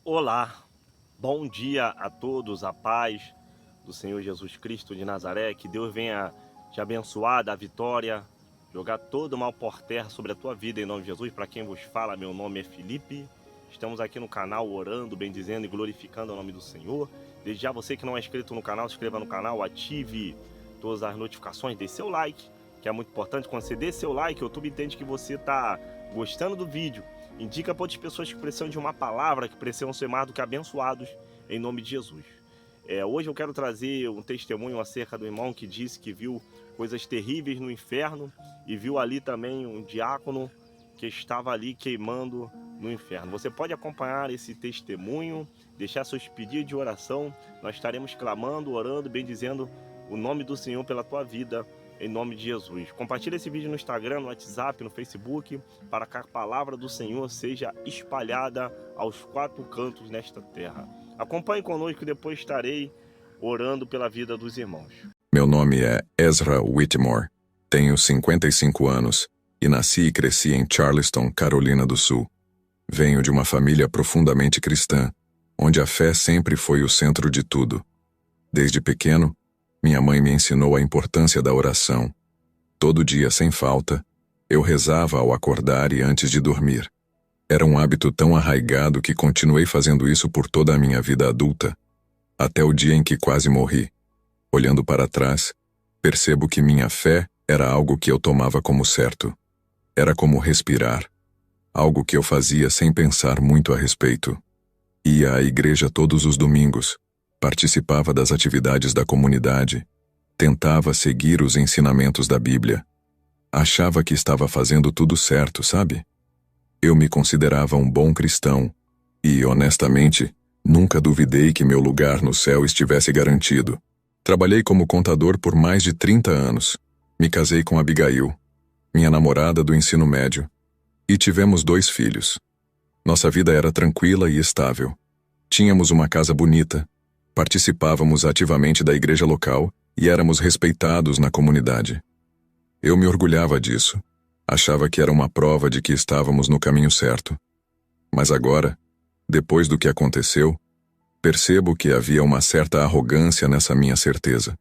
Olá, bom dia a todos, a paz do Senhor Jesus Cristo de Nazaré, que Deus venha te abençoar, dar vitória, jogar todo o mal por terra sobre a tua vida em nome de Jesus. Para quem vos fala, meu nome é Felipe, estamos aqui no canal orando, bendizendo e glorificando o nome do Senhor. Desde já, você que não é inscrito no canal, se inscreva no canal, ative todas as notificações, dê seu like, que é muito importante. Quando você dê seu like, o YouTube entende que você está gostando do vídeo. Indica para outras pessoas que precisam de uma palavra, que precisam ser mais do que abençoados, em nome de Jesus. Hoje eu quero trazer um testemunho acerca do irmão que disse que viu coisas terríveis no inferno e viu ali também um diácono que estava ali queimando no inferno. Você pode acompanhar esse testemunho, deixar seus pedidos de oração. Nós estaremos clamando, orando, bendizendo o nome do Senhor pela tua vida, em nome de Jesus. Compartilhe esse vídeo no Instagram, no WhatsApp, no Facebook, para que a palavra do Senhor seja espalhada aos quatro cantos nesta terra. Acompanhe conosco, depois estarei orando pela vida dos irmãos. Meu nome é Ezra Whitmore, tenho 55 anos e nasci e cresci em Charleston, Carolina do Sul. Venho de uma família profundamente cristã, onde a fé sempre foi o centro de tudo. Desde pequeno, minha mãe me ensinou a importância da oração. Todo dia, sem falta, eu rezava ao acordar e antes de dormir. Era um hábito tão arraigado que continuei fazendo isso por toda a minha vida adulta, até o dia em que quase morri. Olhando para trás, percebo que minha fé era algo que eu tomava como certo. Era como respirar, algo que eu fazia sem pensar muito a respeito. Ia à igreja todos os domingos, participava das atividades da comunidade, tentava seguir os ensinamentos da Bíblia. Achava que estava fazendo tudo certo, sabe? Eu me considerava um bom cristão e, honestamente, nunca duvidei que meu lugar no céu estivesse garantido. Trabalhei como contador por mais de 30 anos. Me casei com Abigail, minha namorada do ensino médio, e tivemos 2 filhos. Nossa vida era tranquila e estável. Tínhamos uma casa bonita, participávamos ativamente da igreja local e éramos respeitados na comunidade. Eu me orgulhava disso. Achava que era uma prova de que estávamos no caminho certo. Mas agora, depois do que aconteceu, percebo que havia uma certa arrogância nessa minha certeza.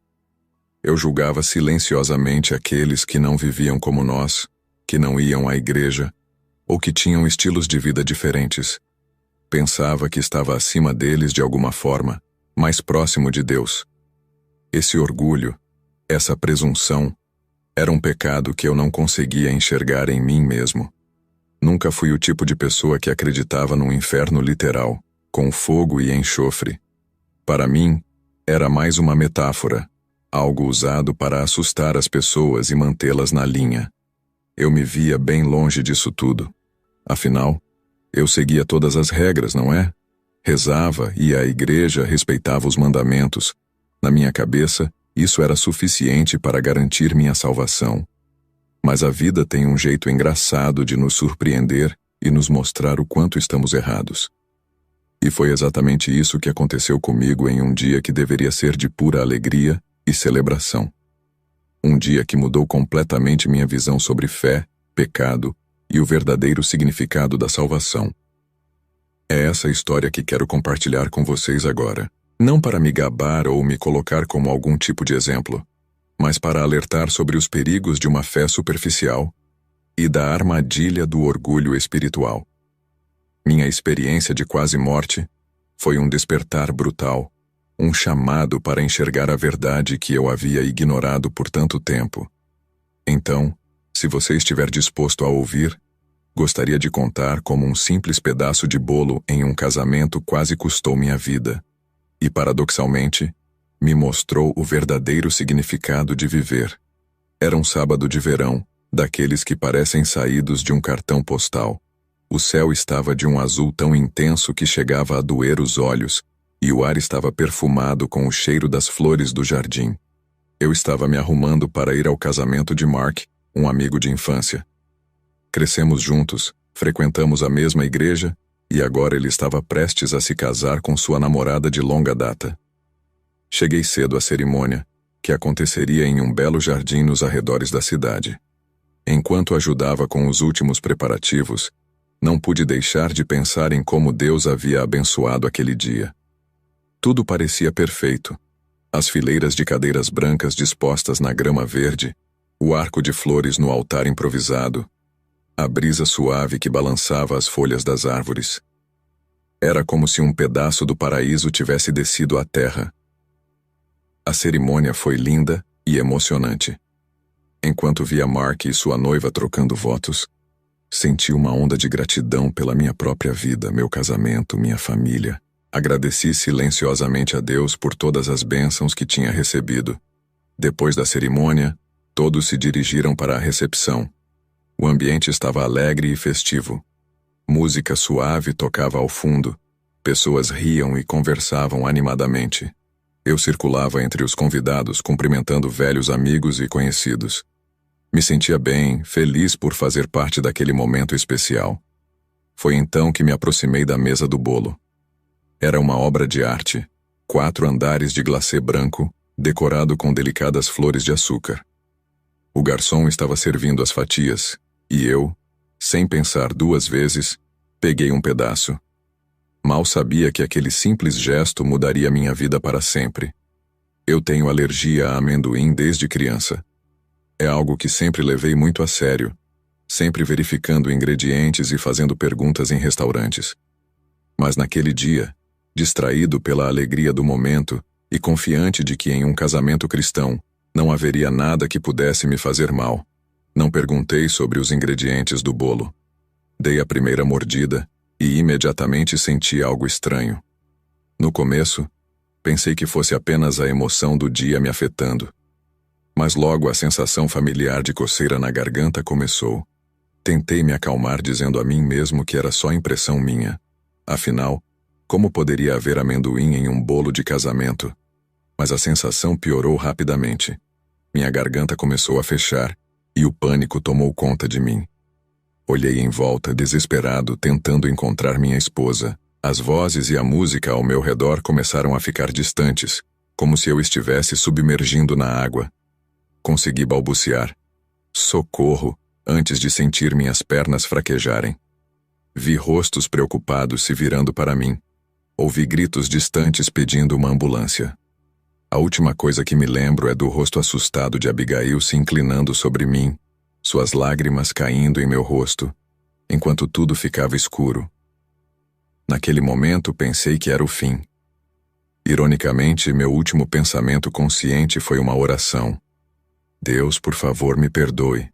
Eu julgava silenciosamente aqueles que não viviam como nós, que não iam à igreja, ou que tinham estilos de vida diferentes. Pensava que estava acima deles de alguma forma, mais próximo de Deus. Esse orgulho, essa presunção, era um pecado que eu não conseguia enxergar em mim mesmo. Nunca fui o tipo de pessoa que acreditava num inferno literal, com fogo e enxofre. Para mim, era mais uma metáfora, algo usado para assustar as pessoas e mantê-las na linha. Eu me via bem longe disso tudo. Afinal, eu seguia todas as regras, não é? Rezava, ia à igreja, respeitava os mandamentos. Na minha cabeça, isso era suficiente para garantir minha salvação. Mas a vida tem um jeito engraçado de nos surpreender e nos mostrar o quanto estamos errados. E foi exatamente isso que aconteceu comigo em um dia que deveria ser de pura alegria e celebração. Um dia que mudou completamente minha visão sobre fé, pecado e o verdadeiro significado da salvação. É essa história que quero compartilhar com vocês agora, não para me gabar ou me colocar como algum tipo de exemplo, mas para alertar sobre os perigos de uma fé superficial e da armadilha do orgulho espiritual. Minha experiência de quase morte foi um despertar brutal, um chamado para enxergar a verdade que eu havia ignorado por tanto tempo. Então, se você estiver disposto a ouvir, gostaria de contar como um simples pedaço de bolo em um casamento quase custou minha vida. E, paradoxalmente, me mostrou o verdadeiro significado de viver. Era um sábado de verão, daqueles que parecem saídos de um cartão postal. O céu estava de um azul tão intenso que chegava a doer os olhos, e o ar estava perfumado com o cheiro das flores do jardim. Eu estava me arrumando para ir ao casamento de Mark, um amigo de infância. Crescemos juntos, frequentamos a mesma igreja, e agora ele estava prestes a se casar com sua namorada de longa data. Cheguei cedo à cerimônia, que aconteceria em um belo jardim nos arredores da cidade. Enquanto ajudava com os últimos preparativos, Não pude deixar de pensar em como Deus havia abençoado aquele dia. Tudo parecia perfeito. As fileiras de cadeiras brancas dispostas na grama verde, o arco de flores no altar improvisado, a brisa suave que balançava as folhas das árvores. Era como se um pedaço do paraíso tivesse descido à terra. A cerimônia foi linda e emocionante. Enquanto via Mark e sua noiva trocando votos, senti uma onda de gratidão pela minha própria vida, meu casamento, minha família. Agradeci silenciosamente a Deus por todas as bênçãos que tinha recebido. Depois da cerimônia, todos se dirigiram para a recepção. O ambiente estava alegre e festivo. Música suave tocava ao fundo. Pessoas riam e conversavam animadamente. Eu circulava entre os convidados, cumprimentando velhos amigos e conhecidos. Me sentia bem, feliz por fazer parte daquele momento especial. Foi então que me aproximei da mesa do bolo. Era uma obra de arte, 4 andares de glacê branco, decorado com delicadas flores de açúcar. O garçom estava servindo as fatias, e eu, sem pensar 2 vezes, peguei um pedaço. Mal sabia que aquele simples gesto mudaria minha vida para sempre. Eu tenho alergia a amendoim desde criança. É algo que sempre levei muito a sério, sempre verificando ingredientes e fazendo perguntas em restaurantes. Mas naquele dia, distraído pela alegria do momento e confiante de que em um casamento cristão não haveria nada que pudesse me fazer mal, não perguntei sobre os ingredientes do bolo. Dei a primeira mordida e imediatamente senti algo estranho. No começo, pensei que fosse apenas a emoção do dia me afetando. Mas logo a sensação familiar de coceira na garganta começou. Tentei me acalmar dizendo a mim mesmo que era só impressão minha. Afinal, como poderia haver amendoim em um bolo de casamento? Mas a sensação piorou rapidamente. Minha garganta começou a fechar e o pânico tomou conta de mim. Olhei em volta, desesperado, tentando encontrar minha esposa. As vozes e a música ao meu redor começaram a ficar distantes, como se eu estivesse submergindo na água. Consegui balbuciar "socorro" antes de sentir minhas pernas fraquejarem. Vi rostos preocupados se virando para mim. Ouvi gritos distantes pedindo uma ambulância. A última coisa que me lembro é do rosto assustado de Abigail se inclinando sobre mim, suas lágrimas caindo em meu rosto, enquanto tudo ficava escuro. Naquele momento pensei que era o fim. Ironicamente, meu último pensamento consciente foi uma oração. Deus, por favor, me perdoe.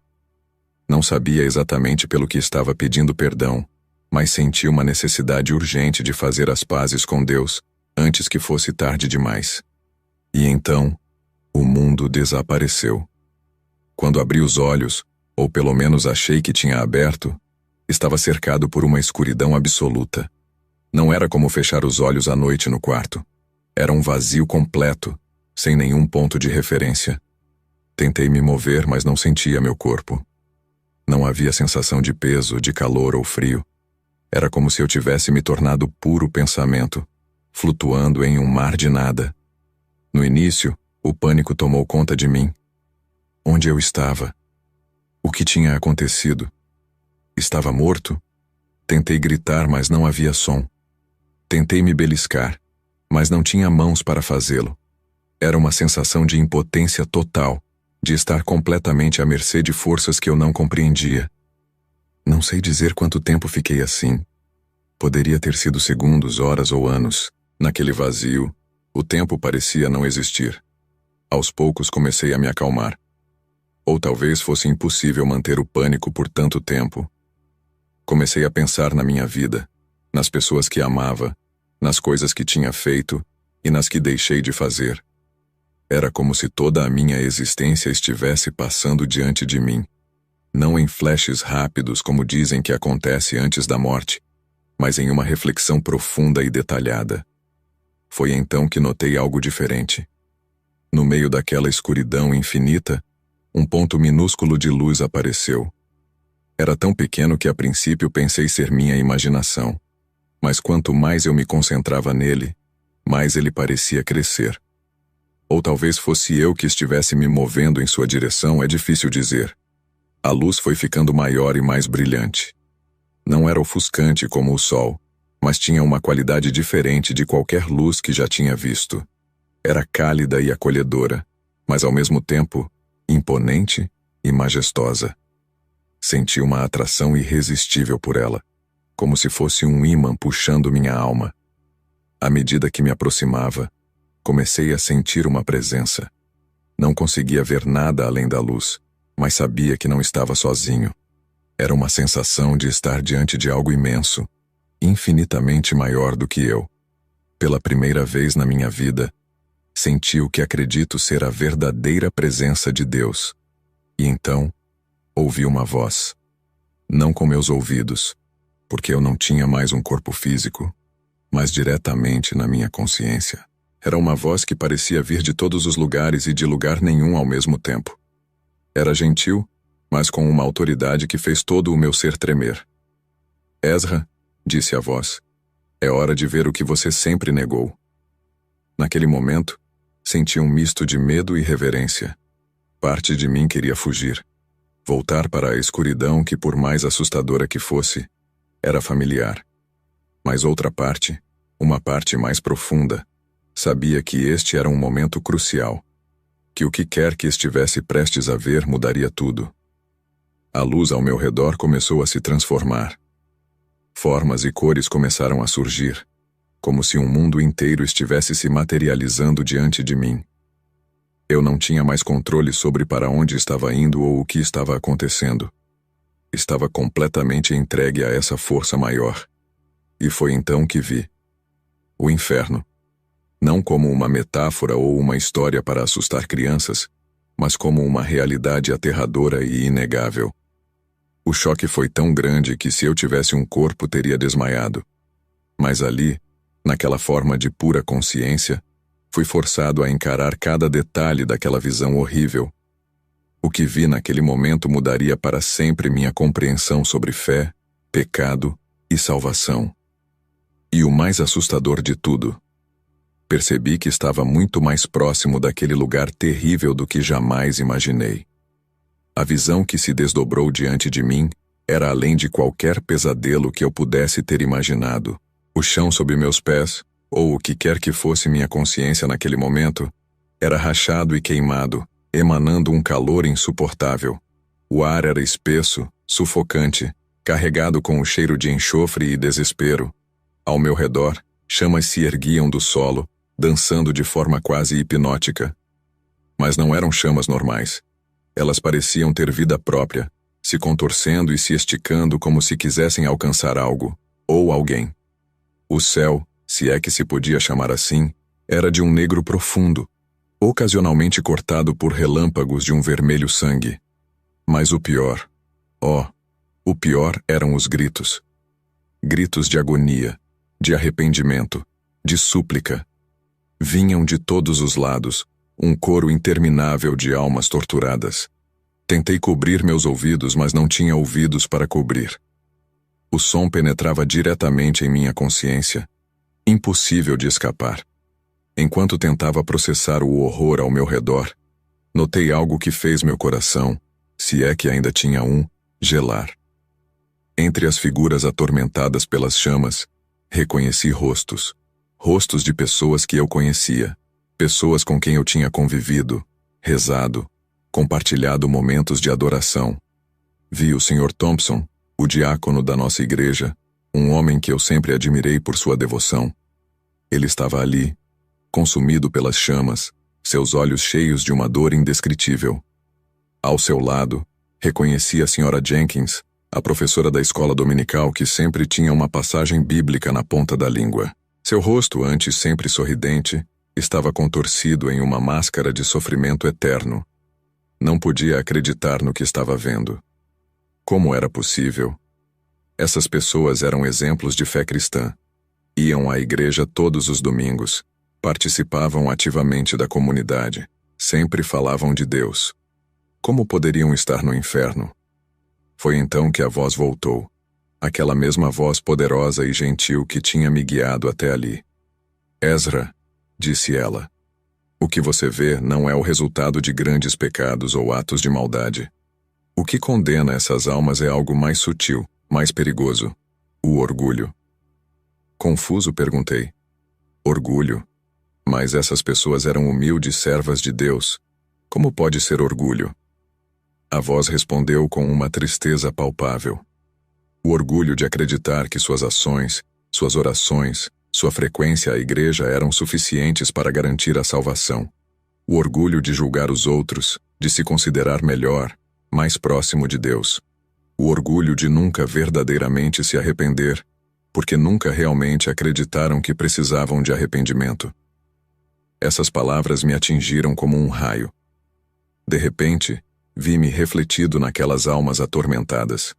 Não sabia exatamente pelo que estava pedindo perdão, mas senti uma necessidade urgente de fazer as pazes com Deus antes que fosse tarde demais. E então, o mundo desapareceu. Quando abri os olhos, ou pelo menos achei que tinha aberto, estava cercado por uma escuridão absoluta. Não era como fechar os olhos à noite no quarto. Era um vazio completo, sem nenhum ponto de referência. Tentei me mover, mas não sentia meu corpo. Não havia sensação de peso, de calor ou frio. Era como se eu tivesse me tornado puro pensamento, flutuando em um mar de nada. No início, o pânico tomou conta de mim. Onde eu estava? O que tinha acontecido? Estava morto? Tentei gritar, mas não havia som. Tentei me beliscar, mas não tinha mãos para fazê-lo. Era uma sensação de impotência total, de estar completamente à mercê de forças que eu não compreendia. Não sei dizer quanto tempo fiquei assim. Poderia ter sido segundos, horas ou anos. Naquele vazio, o tempo parecia não existir. Aos poucos comecei a me acalmar. Ou talvez fosse impossível manter o pânico por tanto tempo. Comecei a pensar na minha vida, nas pessoas que amava, nas coisas que tinha feito e nas que deixei de fazer. Era como se toda a minha existência estivesse passando diante de mim. Não em flashes rápidos como dizem que acontece antes da morte, mas em uma reflexão profunda e detalhada. Foi então que notei algo diferente. No meio daquela escuridão infinita, um ponto minúsculo de luz apareceu. Era tão pequeno que a princípio pensei ser minha imaginação, mas quanto mais eu me concentrava nele, mais ele parecia crescer. Ou talvez fosse eu que estivesse me movendo em sua direção, é difícil dizer. A luz foi ficando maior e mais brilhante. Não era ofuscante como o sol, mas tinha uma qualidade diferente de qualquer luz que já tinha visto. Era cálida e acolhedora, mas ao mesmo tempo imponente e majestosa. Senti uma atração irresistível por ela, como se fosse um ímã puxando minha alma. À medida que me aproximava, comecei a sentir uma presença. Não conseguia ver nada além da luz, mas sabia que não estava sozinho. Era uma sensação de estar diante de algo imenso, infinitamente maior do que eu. Pela primeira vez na minha vida, senti o que acredito ser a verdadeira presença de Deus. E então, ouvi uma voz. Não com meus ouvidos, porque eu não tinha mais um corpo físico, mas diretamente na minha consciência. Era uma voz que parecia vir de todos os lugares e de lugar nenhum ao mesmo tempo. Era gentil, mas com uma autoridade que fez todo o meu ser tremer. Ezra, disse a voz, é hora de ver o que você sempre negou. Naquele momento, senti um misto de medo e reverência. Parte de mim queria fugir, voltar para a escuridão que, por mais assustadora que fosse, era familiar. Mas outra parte, uma parte mais profunda, sabia que este era um momento crucial, que o que quer que estivesse prestes a ver mudaria tudo. A luz ao meu redor começou a se transformar. Formas e cores começaram a surgir, como se um mundo inteiro estivesse se materializando diante de mim. Eu não tinha mais controle sobre para onde estava indo ou o que estava acontecendo. Estava completamente entregue a essa força maior. E foi então que vi o inferno. Não como uma metáfora ou uma história para assustar crianças, mas como uma realidade aterradora e inegável. O choque foi tão grande que se eu tivesse um corpo teria desmaiado. Mas ali, naquela forma de pura consciência, fui forçado a encarar cada detalhe daquela visão horrível. O que vi naquele momento mudaria para sempre minha compreensão sobre fé, pecado e salvação. E o mais assustador de tudo, percebi que estava muito mais próximo daquele lugar terrível do que jamais imaginei. A visão que se desdobrou diante de mim era além de qualquer pesadelo que eu pudesse ter imaginado. O chão sob meus pés, ou o que quer que fosse minha consciência naquele momento, era rachado e queimado, emanando um calor insuportável. O ar era espesso, sufocante, carregado com o cheiro de enxofre e desespero. Ao meu redor, chamas se erguiam do solo, dançando de forma quase hipnótica. Mas não eram chamas normais. Elas pareciam ter vida própria, se contorcendo e se esticando como se quisessem alcançar algo, ou alguém. O céu, se é que se podia chamar assim, era de um negro profundo, ocasionalmente cortado por relâmpagos de um vermelho sangue. Mas o pior, o pior eram os gritos. Gritos de agonia, de arrependimento, de súplica. Vinham de todos os lados, um coro interminável de almas torturadas. Tentei cobrir meus ouvidos, mas não tinha ouvidos para cobrir. O som penetrava diretamente em minha consciência, impossível de escapar. Enquanto tentava processar o horror ao meu redor, notei algo que fez meu coração, se é que ainda tinha um, gelar. Entre as figuras atormentadas pelas chamas, reconheci rostos. Rostos de pessoas que eu conhecia. Pessoas com quem eu tinha convivido, rezado, compartilhado momentos de adoração. Vi o Sr. Thompson, o diácono da nossa igreja, um homem que eu sempre admirei por sua devoção. Ele estava ali, consumido pelas chamas, seus olhos cheios de uma dor indescritível. Ao seu lado, reconheci a Sra. Jenkins, a professora da escola dominical que sempre tinha uma passagem bíblica na ponta da língua. Seu rosto, antes sempre sorridente, estava contorcido em uma máscara de sofrimento eterno. Não podia acreditar no que estava vendo. Como era possível? Essas pessoas eram exemplos de fé cristã. Iam à igreja todos os domingos, participavam ativamente da comunidade, sempre falavam de Deus. Como poderiam estar no inferno? Foi então que a voz voltou, aquela mesma voz poderosa e gentil que tinha me guiado até ali. Ezra, disse ela, o que você vê não é o resultado de grandes pecados ou atos de maldade. O que condena essas almas é algo mais sutil, Mais perigoso, o orgulho. Confuso, perguntei. Orgulho? Mas essas pessoas eram humildes servas de Deus. Como pode ser orgulho? A voz respondeu com uma tristeza palpável. O orgulho de acreditar que suas ações, suas orações, sua frequência à igreja eram suficientes para garantir a salvação. O orgulho de julgar os outros, de se considerar melhor, mais próximo de Deus. O orgulho de nunca verdadeiramente se arrepender, porque nunca realmente acreditaram que precisavam de arrependimento. Essas palavras me atingiram como um raio. De repente, vi-me refletido naquelas almas atormentadas.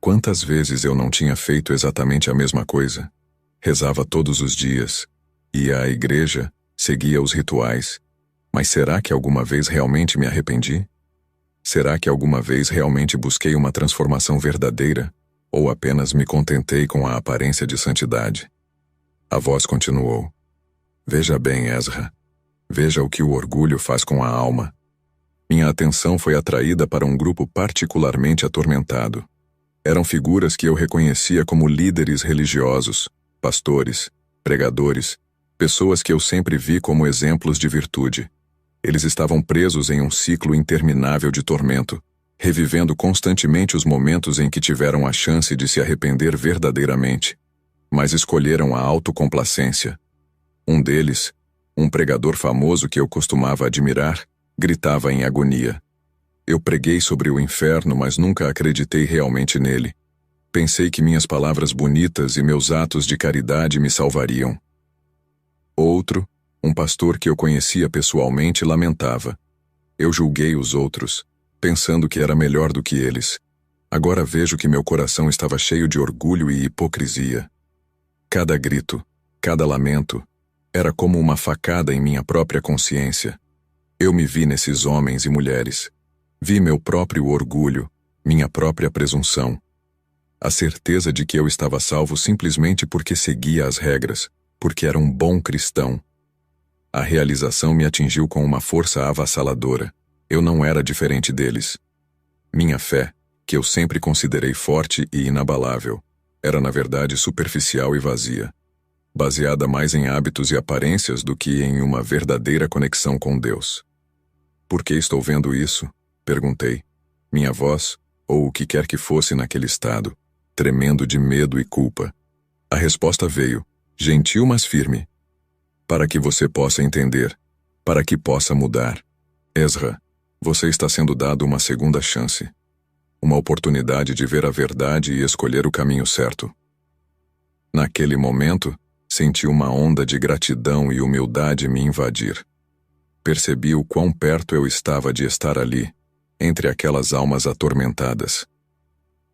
Quantas vezes eu não tinha feito exatamente a mesma coisa? Rezava todos os dias, ia à igreja, seguia os rituais. Mas será que alguma vez realmente me arrependi? Será que alguma vez realmente busquei uma transformação verdadeira? Ou apenas me contentei com a aparência de santidade? A voz continuou. Veja bem, Ezra. Veja o que o orgulho faz com a alma. Minha atenção foi atraída para um grupo particularmente atormentado. Eram figuras que eu reconhecia como líderes religiosos, pastores, pregadores, pessoas que eu sempre vi como exemplos de virtude. Eles estavam presos em um ciclo interminável de tormento, revivendo constantemente os momentos em que tiveram a chance de se arrepender verdadeiramente, mas escolheram a autocomplacência. Um deles, um pregador famoso que eu costumava admirar, gritava em agonia. Eu preguei sobre o inferno, mas nunca acreditei realmente nele. Pensei que minhas palavras bonitas e meus atos de caridade me salvariam. Outro, um pastor que eu conhecia pessoalmente, lamentava. Eu julguei os outros, pensando que era melhor do que eles. Agora vejo que meu coração estava cheio de orgulho e hipocrisia. Cada grito, cada lamento, era como uma facada em minha própria consciência. Eu me vi nesses homens e mulheres. Vi meu próprio orgulho, minha própria presunção. A certeza de que eu estava salvo simplesmente porque seguia as regras, porque era um bom cristão. A realização me atingiu com uma força avassaladora. Eu não era diferente deles. Minha fé, que eu sempre considerei forte e inabalável, era na verdade superficial e vazia, baseada mais em hábitos e aparências do que em uma verdadeira conexão com Deus. Por que estou vendo isso? Perguntei. Minha voz, ou o que quer que fosse naquele estado, tremendo de medo e culpa. A resposta veio, gentil mas firme. Para que você possa entender, para que possa mudar. Ezra, você está sendo dado uma segunda chance. Uma oportunidade de ver a verdade e escolher o caminho certo. Naquele momento, senti uma onda de gratidão e humildade me invadir. Percebi o quão perto eu estava de estar ali, entre aquelas almas atormentadas.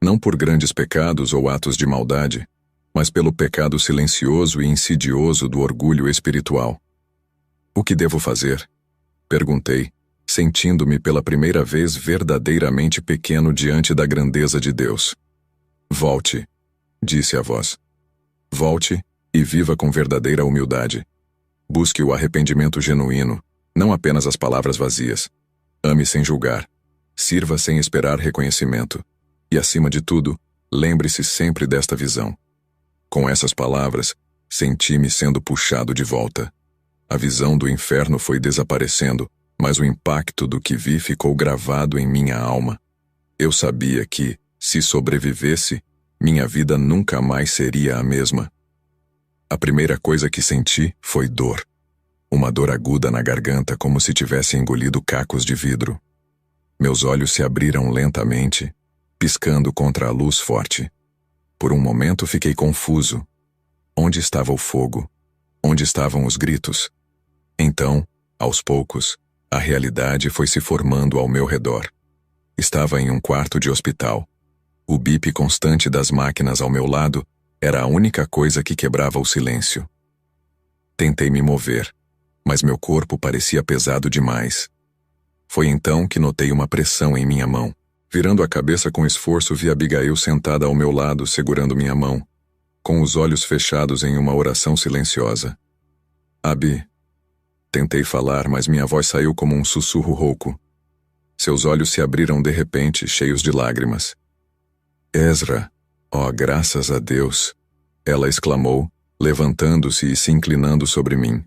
Não por grandes pecados ou atos de maldade, mas pelo pecado silencioso e insidioso do orgulho espiritual. O que devo fazer? Perguntei, sentindo-me pela primeira vez verdadeiramente pequeno diante da grandeza de Deus. Volte, disse a voz. Volte e viva com verdadeira humildade. Busque o arrependimento genuíno, não apenas as palavras vazias. Ame sem julgar. Sirva sem esperar reconhecimento. E, acima de tudo, lembre-se sempre desta visão. Com essas palavras, senti-me sendo puxado de volta. A visão do inferno foi desaparecendo, mas o impacto do que vi ficou gravado em minha alma. Eu sabia que, se sobrevivesse, minha vida nunca mais seria a mesma. A primeira coisa que senti foi dor. Uma dor aguda na garganta, como se tivesse engolido cacos de vidro. Meus olhos se abriram lentamente, piscando contra a luz forte. Por um momento fiquei confuso. Onde estava o fogo? Onde estavam os gritos? Então, aos poucos, a realidade foi se formando ao meu redor. Estava em um quarto de hospital. O bip constante das máquinas ao meu lado era a única coisa que quebrava o silêncio. Tentei me mover, mas meu corpo parecia pesado demais. Foi então que notei uma pressão em minha mão. Virando a cabeça com esforço, vi Abigail sentada ao meu lado, segurando minha mão, com os olhos fechados em uma oração silenciosa. Abi. Tentei falar, mas minha voz saiu como um sussurro rouco. Seus olhos se abriram de repente, cheios de lágrimas. Ezra, ó, graças a Deus! Ela exclamou, levantando-se e se inclinando sobre mim.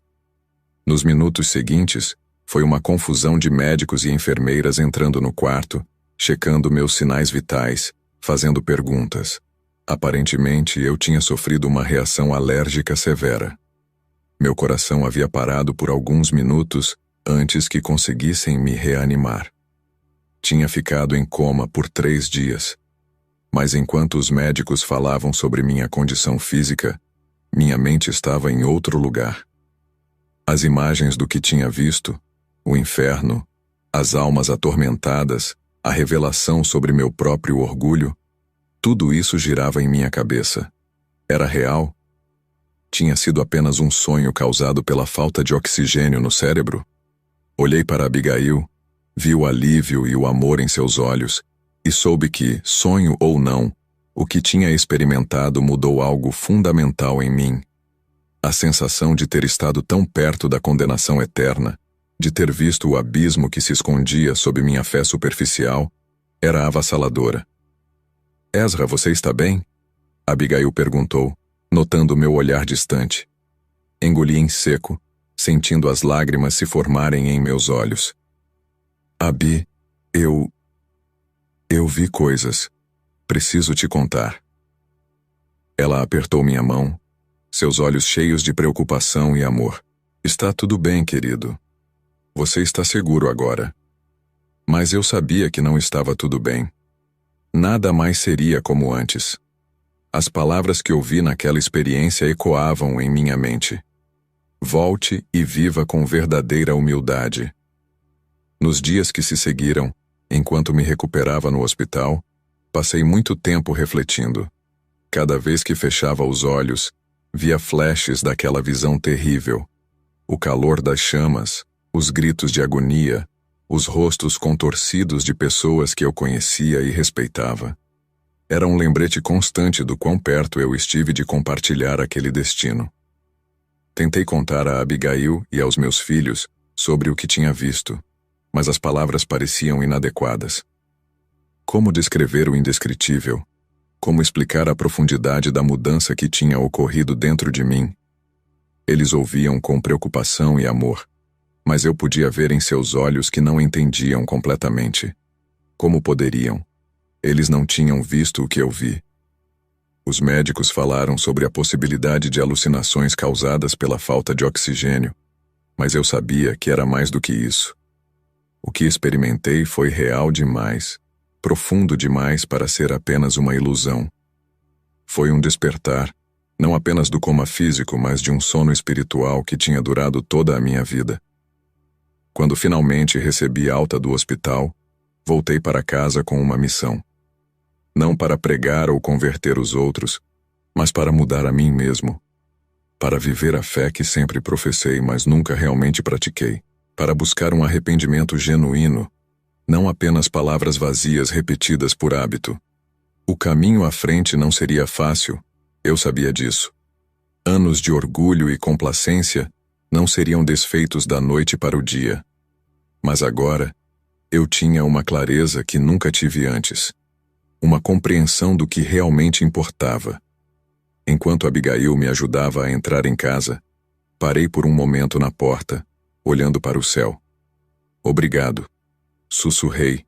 Nos minutos seguintes, foi uma confusão de médicos e enfermeiras entrando no quarto, checando meus sinais vitais, fazendo perguntas. Aparentemente, eu tinha sofrido uma reação alérgica severa. Meu coração havia parado por alguns minutos antes que conseguissem me reanimar. Tinha ficado em coma por 3 dias. Mas enquanto os médicos falavam sobre minha condição física, minha mente estava em outro lugar. As imagens do que tinha visto, o inferno, as almas atormentadas, a revelação sobre meu próprio orgulho, tudo isso girava em minha cabeça. Era real? Tinha sido apenas um sonho causado pela falta de oxigênio no cérebro? Olhei para Abigail, vi o alívio e o amor em seus olhos, e soube que, sonho ou não, o que tinha experimentado mudou algo fundamental em mim. A sensação de ter estado tão perto da condenação eterna, de ter visto o abismo que se escondia sob minha fé superficial, era avassaladora. Ezra, você está bem? Abigail perguntou, notando meu olhar distante. Engoli em seco, sentindo as lágrimas se formarem em meus olhos. Abi, eu vi coisas. Preciso te contar. Ela apertou minha mão, seus olhos cheios de preocupação e amor. Está tudo bem, querido. Você está seguro agora. Mas eu sabia que não estava tudo bem. Nada mais seria como antes. As palavras que ouvi naquela experiência ecoavam em minha mente. Volte e viva com verdadeira humildade. Nos dias que se seguiram, enquanto me recuperava no hospital, passei muito tempo refletindo. Cada vez que fechava os olhos, via flashes daquela visão terrível. O calor das chamas, os gritos de agonia, os rostos contorcidos de pessoas que eu conhecia e respeitava. Era um lembrete constante do quão perto eu estive de compartilhar aquele destino. Tentei contar a Abigail e aos meus filhos sobre o que tinha visto, mas as palavras pareciam inadequadas. Como descrever o indescritível? Como explicar a profundidade da mudança que tinha ocorrido dentro de mim? Eles ouviam com preocupação e amor, mas eu podia ver em seus olhos que não entendiam completamente. Como poderiam? Eles não tinham visto o que eu vi. Os médicos falaram sobre a possibilidade de alucinações causadas pela falta de oxigênio, mas eu sabia que era mais do que isso. O que experimentei foi real demais, profundo demais para ser apenas uma ilusão. Foi um despertar, não apenas do coma físico, mas de um sono espiritual que tinha durado toda a minha vida. Quando finalmente recebi alta do hospital, voltei para casa com uma missão. Não para pregar ou converter os outros, mas para mudar a mim mesmo. Para viver a fé que sempre professei, mas nunca realmente pratiquei. Para buscar um arrependimento genuíno, não apenas palavras vazias repetidas por hábito. O caminho à frente não seria fácil, eu sabia disso. Anos de orgulho e complacência não seriam desfeitos da noite para o dia. Mas agora, eu tinha uma clareza que nunca tive antes. Uma compreensão do que realmente importava. Enquanto Abigail me ajudava a entrar em casa, parei por um momento na porta, olhando para o céu. Obrigado, sussurrei,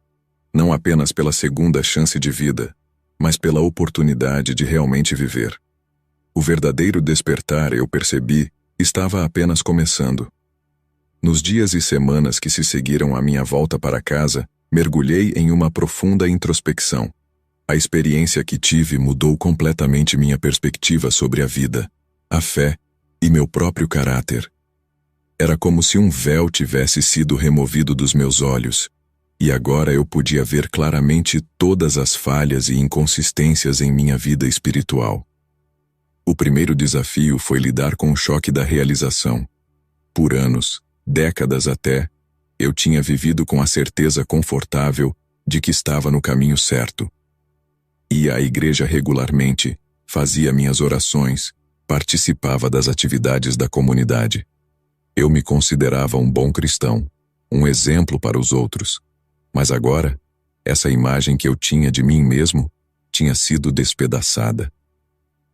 não apenas pela segunda chance de vida, mas pela oportunidade de realmente viver. O verdadeiro despertar, eu percebi, estava apenas começando. Nos dias e semanas que se seguiram à minha volta para casa, mergulhei em uma profunda introspecção. A experiência que tive mudou completamente minha perspectiva sobre a vida, a fé e meu próprio caráter. Era como se um véu tivesse sido removido dos meus olhos, e agora eu podia ver claramente todas as falhas e inconsistências em minha vida espiritual. O primeiro desafio foi lidar com o choque da realização. Por anos, décadas até, eu tinha vivido com a certeza confortável de que estava no caminho certo. Ia à igreja regularmente, fazia minhas orações, participava das atividades da comunidade. Eu me considerava um bom cristão, um exemplo para os outros. Mas agora, essa imagem que eu tinha de mim mesmo tinha sido despedaçada.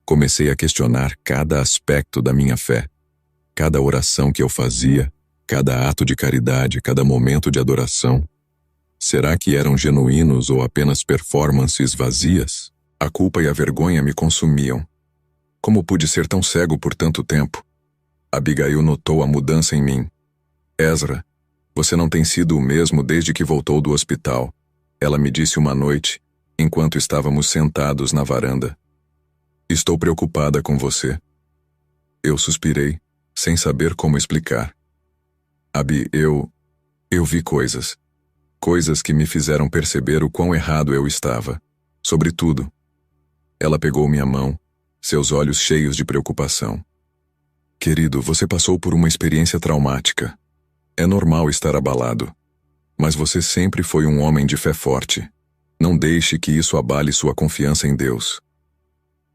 Comecei a questionar cada aspecto da minha fé, cada oração que eu fazia, cada ato de caridade, cada momento de adoração. Será que eram genuínos ou apenas performances vazias? A culpa e a vergonha me consumiam. Como pude ser tão cego por tanto tempo? Abigail notou a mudança em mim. Ezra, você não tem sido o mesmo desde que voltou do hospital. Ela me disse uma noite, enquanto estávamos sentados na varanda. Estou preocupada com você. Eu suspirei, sem saber como explicar. Abi, eu vi coisas. Coisas que me fizeram perceber o quão errado eu estava. Sobretudo. Ela pegou minha mão, seus olhos cheios de preocupação. Querido, você passou por uma experiência traumática. É normal estar abalado. Mas você sempre foi um homem de fé forte. Não deixe que isso abale sua confiança em Deus.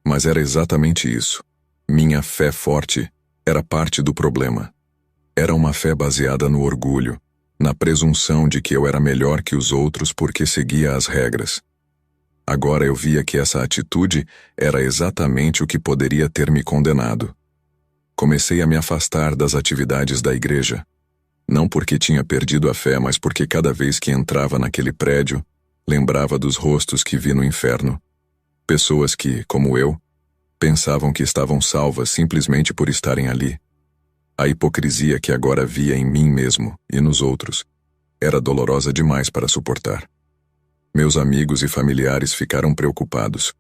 Mas era exatamente isso. Minha fé forte era parte do problema. Era uma fé baseada no orgulho, na presunção de que eu era melhor que os outros porque seguia as regras. Agora eu via que essa atitude era exatamente o que poderia ter me condenado. Comecei a me afastar das atividades da igreja. Não porque tinha perdido a fé, mas porque cada vez que entrava naquele prédio, lembrava dos rostos que vi no inferno. Pessoas que, como eu, pensavam que estavam salvas simplesmente por estarem ali. A hipocrisia que agora via em mim mesmo e nos outros era dolorosa demais para suportar. Meus amigos e familiares ficaram preocupados.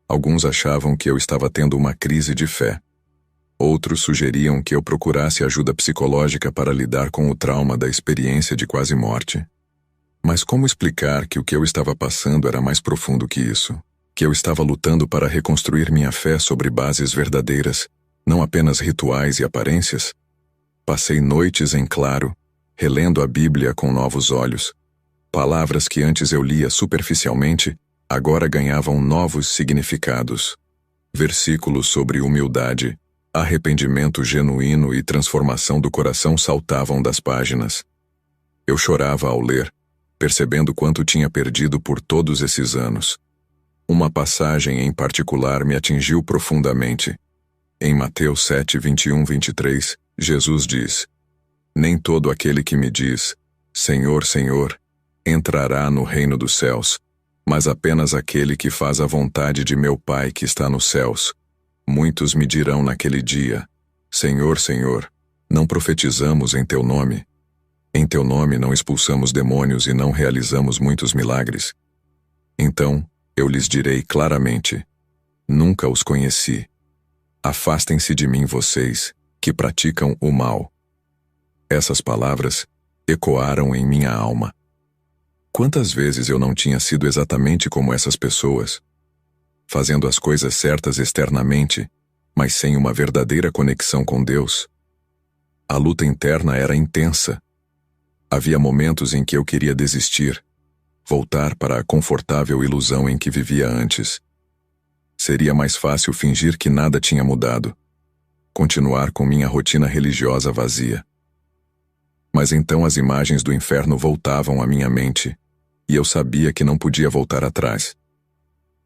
Alguns achavam que eu estava tendo uma crise de fé. Outros sugeriam que eu procurasse ajuda psicológica para lidar com o trauma da experiência de quase morte. Mas como explicar que o que eu estava passando era mais profundo que isso? Que eu estava lutando para reconstruir minha fé sobre bases verdadeiras, não apenas rituais e aparências? Passei noites em claro, relendo a Bíblia com novos olhos. Palavras que antes eu lia superficialmente, agora ganhavam novos significados. Versículos sobre humildade, arrependimento genuíno e transformação do coração saltavam das páginas. Eu chorava ao ler, percebendo quanto tinha perdido por todos esses anos. Uma passagem em particular me atingiu profundamente. Em Mateus 7, 21, 23, Jesus diz: Nem todo aquele que me diz, Senhor, Senhor, entrará no reino dos céus, mas apenas aquele que faz a vontade de meu Pai que está nos céus. Muitos me dirão naquele dia: Senhor, Senhor, não profetizamos em teu nome? Em teu nome não expulsamos demônios e não realizamos muitos milagres? Então, eu lhes direi claramente: nunca os conheci. Afastem-se de mim vocês, que praticam o mal. Essas palavras ecoaram em minha alma. Quantas vezes eu não tinha sido exatamente como essas pessoas? Fazendo as coisas certas externamente, mas sem uma verdadeira conexão com Deus. A luta interna era intensa. Havia momentos em que eu queria desistir, voltar para a confortável ilusão em que vivia antes. Seria mais fácil fingir que nada tinha mudado, continuar com minha rotina religiosa vazia. Mas então as imagens do inferno voltavam à minha mente, e eu sabia que não podia voltar atrás.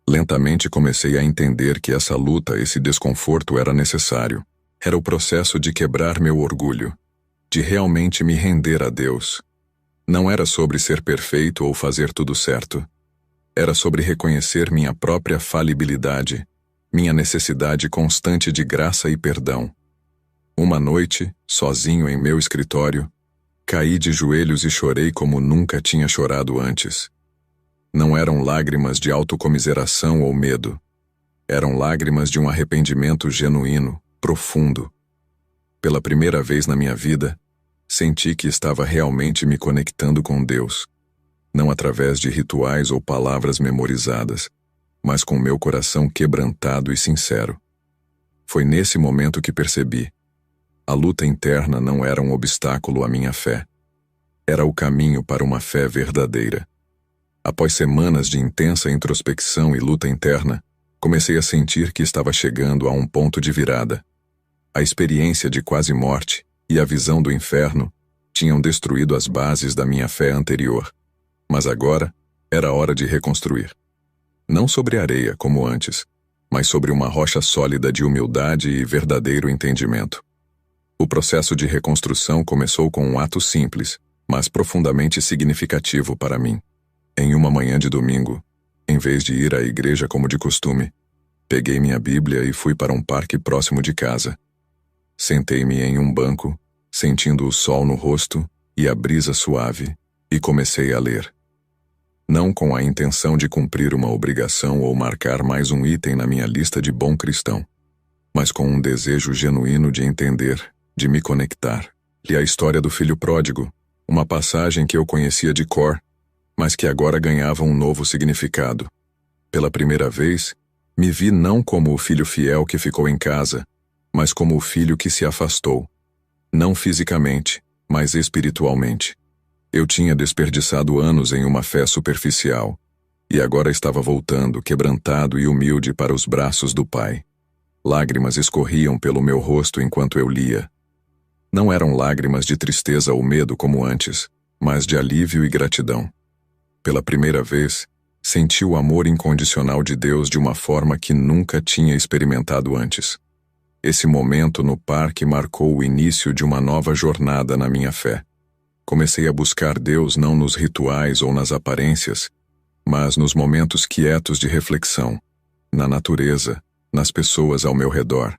Lentamente comecei a entender que essa luta, esse desconforto era necessário. Era o processo de quebrar meu orgulho, de realmente me render a Deus. Não era sobre ser perfeito ou fazer tudo certo. Era sobre reconhecer minha própria falibilidade, minha necessidade constante de graça e perdão. Uma noite, sozinho em meu escritório, caí de joelhos e chorei como nunca tinha chorado antes. Não eram lágrimas de autocomiseração ou medo. Eram lágrimas de um arrependimento genuíno, profundo. Pela primeira vez na minha vida, senti que estava realmente me conectando com Deus, não através de rituais ou palavras memorizadas, mas com meu coração quebrantado e sincero. Foi nesse momento que percebi: a luta interna não era um obstáculo à minha fé. Era o caminho para uma fé verdadeira. Após semanas de intensa introspecção e luta interna, comecei a sentir que estava chegando a um ponto de virada. A experiência de quase morte e a visão do inferno tinham destruído as bases da minha fé anterior, mas agora era hora de reconstruir. não sobre areia como antes, mas sobre uma rocha sólida de humildade e verdadeiro entendimento. O processo de reconstrução começou com um ato simples, mas profundamente significativo para mim. Em uma manhã de domingo, em vez de ir à igreja como de costume, peguei minha Bíblia e fui para um parque próximo de casa. Sentei-me em um banco, sentindo o sol no rosto e a brisa suave, e comecei a ler. Não com a intenção de cumprir uma obrigação ou marcar mais um item na minha lista de bom cristão, mas com um desejo genuíno de entender, de me conectar. Li a história do filho pródigo, uma passagem que eu conhecia de cor, mas que agora ganhava um novo significado. Pela primeira vez, me vi não como o filho fiel que ficou em casa, mas como o filho que se afastou. Não fisicamente, mas espiritualmente. Eu tinha desperdiçado anos em uma fé superficial, e agora estava voltando, quebrantado e humilde para os braços do Pai. Lágrimas escorriam pelo meu rosto enquanto eu lia. Não eram lágrimas de tristeza ou medo como antes, mas de alívio e gratidão. Pela primeira vez, senti o amor incondicional de Deus de uma forma que nunca tinha experimentado antes. Esse momento no parque marcou o início de uma nova jornada na minha fé. Comecei a buscar Deus não nos rituais ou nas aparências, mas nos momentos quietos de reflexão, na natureza, nas pessoas ao meu redor.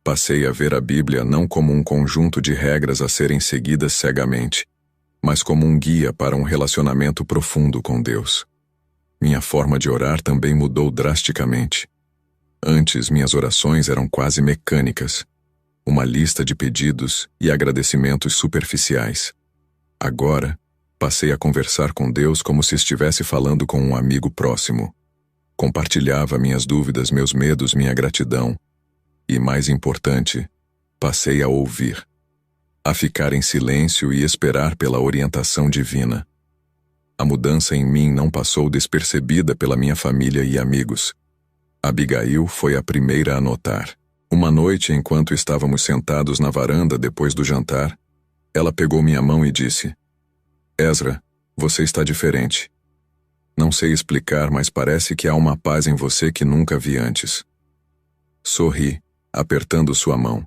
Passei a ver a Bíblia não como um conjunto de regras a serem seguidas cegamente, mas como um guia para um relacionamento profundo com Deus. Minha forma de orar também mudou drasticamente. Antes, minhas orações eram quase mecânicas, uma lista de pedidos e agradecimentos superficiais. Agora, passei a conversar com Deus como se estivesse falando com um amigo próximo. Compartilhava minhas dúvidas, meus medos, minha gratidão. E, mais importante, passei a ouvir, a ficar em silêncio e esperar pela orientação divina. A mudança em mim não passou despercebida pela minha família e amigos. Abigail foi a primeira a notar. Uma noite, enquanto estávamos sentados na varanda depois do jantar, ela pegou minha mão e disse: "Ezra, você está diferente. Não sei explicar, mas parece que há uma paz em você que nunca vi antes." Sorri, apertando sua mão.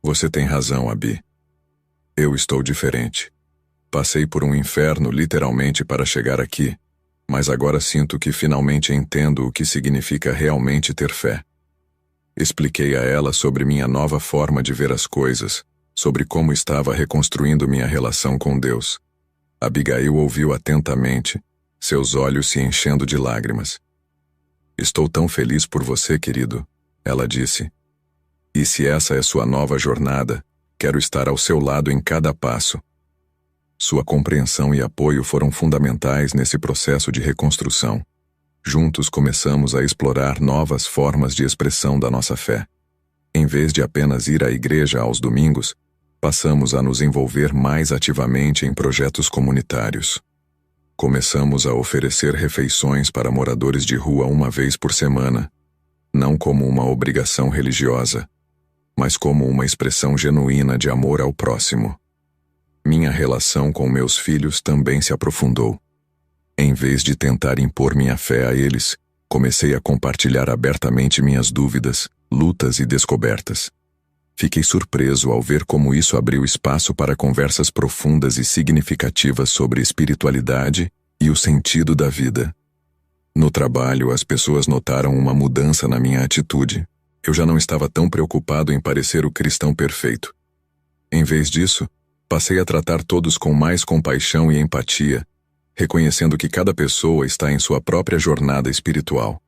"Você tem razão, Abi. Eu estou diferente. Passei por um inferno literalmente para chegar aqui, mas agora sinto que finalmente entendo o que significa realmente ter fé." Expliquei a ela sobre minha nova forma de ver as coisas, sobre como estava reconstruindo minha relação com Deus. Abigail ouviu atentamente, seus olhos se enchendo de lágrimas. "Estou tão feliz por você, querido," ela disse. "E se essa é sua nova jornada, quero estar ao seu lado em cada passo." Sua compreensão e apoio foram fundamentais nesse processo de reconstrução. Juntos começamos a explorar novas formas de expressão da nossa fé. Em vez de apenas ir à igreja aos domingos, passamos a nos envolver mais ativamente em projetos comunitários. Começamos a oferecer refeições para moradores de rua uma vez por semana, não como uma obrigação religiosa, mas como uma expressão genuína de amor ao próximo. Minha relação com meus filhos também se aprofundou. Em vez de tentar impor minha fé a eles, comecei a compartilhar abertamente minhas dúvidas, lutas e descobertas. Fiquei surpreso ao ver como isso abriu espaço para conversas profundas e significativas sobre espiritualidade e o sentido da vida. No trabalho, as pessoas notaram uma mudança na minha atitude. Eu já não estava tão preocupado em parecer o cristão perfeito. Em vez disso, passei a tratar todos com mais compaixão e empatia, reconhecendo que cada pessoa está em sua própria jornada espiritual.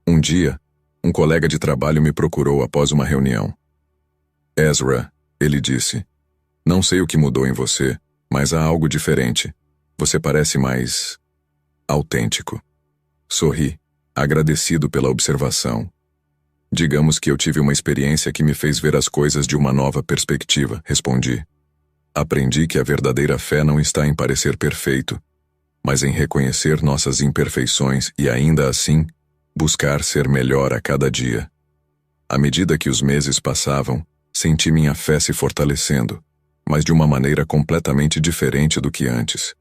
Um dia, um colega de trabalho me procurou após uma reunião. "Ezra", ele disse, "não sei o que mudou em você, mas há algo diferente. Você parece mais autêntico." Sorri, agradecido pela observação. "Digamos que eu tive uma experiência que me fez ver as coisas de uma nova perspectiva", respondi. "Aprendi que a verdadeira fé não está em parecer perfeito, mas em reconhecer nossas imperfeições e, ainda assim, buscar ser melhor a cada dia." À medida que os meses passavam, senti minha fé se fortalecendo, mas de uma maneira completamente diferente do que antes.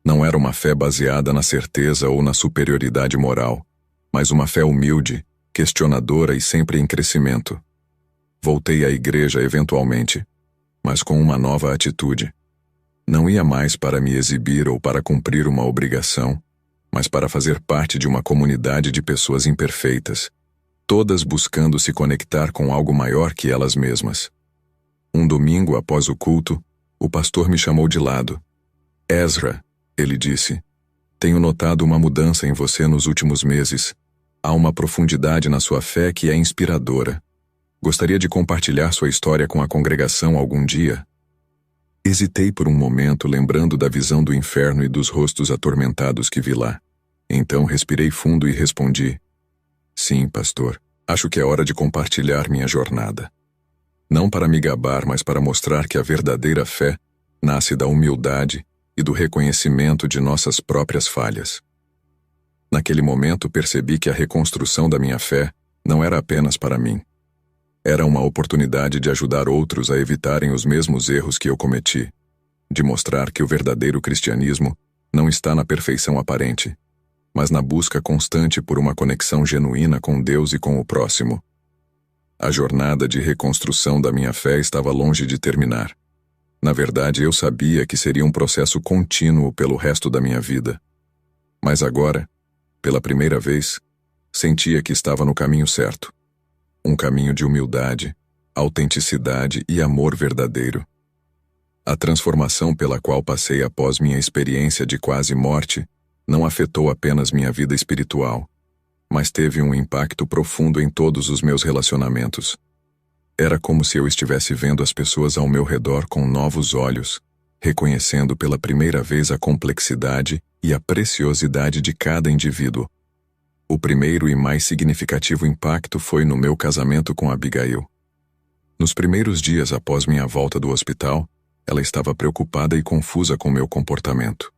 Não era uma fé baseada na certeza ou na superioridade moral, mas uma fé humilde, questionadora e sempre em crescimento. Voltei à igreja eventualmente, mas com uma nova atitude. Não ia mais para me exibir ou para cumprir uma obrigação, mas para fazer parte de uma comunidade de pessoas imperfeitas, todas buscando se conectar com algo maior que elas mesmas. Um domingo após o culto, o pastor me chamou de lado. Ezra, ele disse, tenho notado uma mudança em você nos últimos meses. Há uma profundidade na sua fé que é inspiradora. Gostaria de compartilhar sua história com a congregação algum dia? Hesitei por um momento, lembrando da visão do inferno e dos rostos atormentados que vi lá. Então respirei fundo e respondi: sim, pastor, acho que é hora de compartilhar minha jornada. Não para me gabar, mas para mostrar que a verdadeira fé nasce da humildade e do reconhecimento de nossas próprias falhas. Naquele momento percebi que a reconstrução da minha fé não era apenas para mim. Era uma oportunidade de ajudar outros a evitarem os mesmos erros que eu cometi, de mostrar que o verdadeiro cristianismo não está na perfeição aparente, mas na busca constante por uma conexão genuína com Deus e com o próximo. A jornada de reconstrução da minha fé estava longe de terminar. Na verdade, eu sabia que seria um processo contínuo pelo resto da minha vida. Mas agora, pela primeira vez, sentia que estava no caminho certo. Um caminho de humildade, autenticidade e amor verdadeiro. A transformação pela qual passei após minha experiência de quase morte não afetou apenas minha vida espiritual, mas teve um impacto profundo em todos os meus relacionamentos. Era como se eu estivesse vendo as pessoas ao meu redor com novos olhos, reconhecendo pela primeira vez a complexidade e a preciosidade de cada indivíduo. O primeiro e mais significativo impacto foi no meu casamento com Abigail. Nos primeiros dias após minha volta do hospital, ela estava preocupada e confusa com meu comportamento.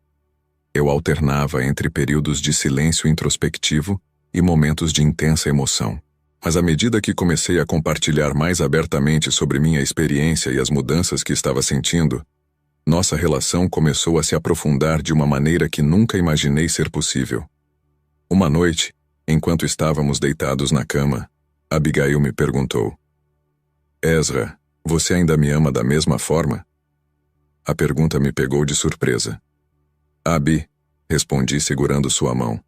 Eu alternava entre períodos de silêncio introspectivo e momentos de intensa emoção. Mas à medida que comecei a compartilhar mais abertamente sobre minha experiência e as mudanças que estava sentindo, nossa relação começou a se aprofundar de uma maneira que nunca imaginei ser possível. Uma noite, enquanto estávamos deitados na cama, Abigail me perguntou: Ezra, você ainda me ama da mesma forma? A pergunta me pegou de surpresa. Abi, respondi segurando sua mão.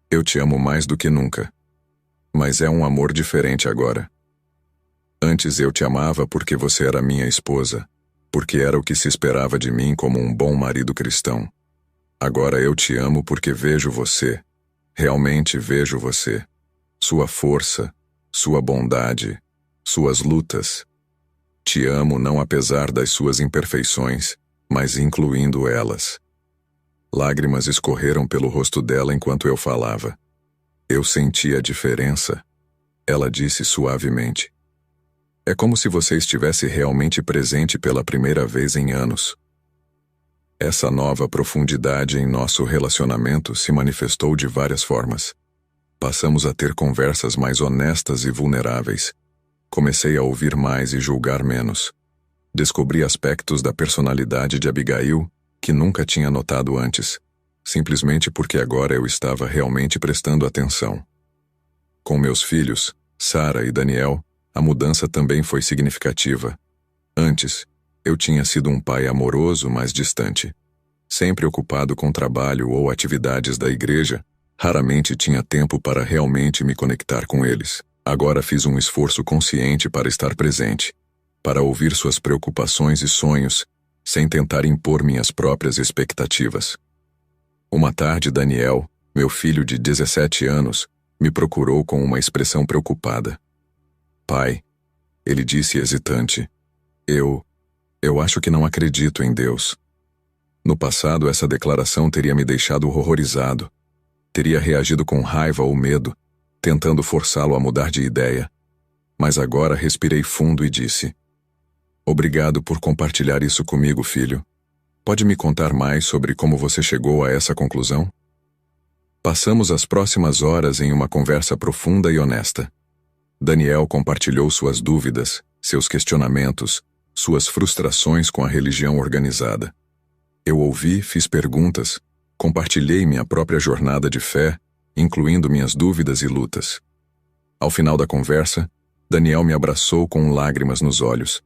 Eu te amo mais do que nunca. Mas é um amor diferente agora. Antes eu te amava porque você era minha esposa, porque era o que se esperava de mim como um bom marido cristão. Agora eu te amo porque vejo você, realmente vejo você, sua força, sua bondade, suas lutas. Te amo não apesar das suas imperfeições, mas incluindo elas. Lágrimas escorreram pelo rosto dela enquanto eu falava. Eu senti a diferença. Ela disse suavemente: é como se você estivesse realmente presente pela primeira vez em anos. Essa nova profundidade em nosso relacionamento se manifestou de várias formas. Passamos a ter conversas mais honestas e vulneráveis. Comecei a ouvir mais e julgar menos. Descobri aspectos da personalidade de Abigail que nunca tinha notado antes, simplesmente porque agora eu estava realmente prestando atenção. Com meus filhos, Sara e Daniel, a mudança também foi significativa. Antes, eu tinha sido um pai amoroso, mas distante. Sempre ocupado com trabalho ou atividades da igreja, raramente tinha tempo para realmente me conectar com eles. Agora fiz um esforço consciente para estar presente, para ouvir suas preocupações e sonhos, sem tentar impor minhas próprias expectativas. Uma tarde, Daniel, meu filho de 17 anos, me procurou com uma expressão preocupada. Pai, ele disse hesitante, eu acho que não acredito em Deus. No passado, essa declaração teria me deixado horrorizado. Teria reagido com raiva ou medo, tentando forçá-lo a mudar de ideia. Mas agora respirei fundo e disse: obrigado por compartilhar isso comigo, filho. Pode me contar mais sobre como você chegou a essa conclusão? Passamos as próximas horas em uma conversa profunda e honesta. Daniel compartilhou suas dúvidas, seus questionamentos, suas frustrações com a religião organizada. Eu ouvi, fiz perguntas, compartilhei minha própria jornada de fé, incluindo minhas dúvidas e lutas. Ao final da conversa, Daniel me abraçou com lágrimas nos olhos.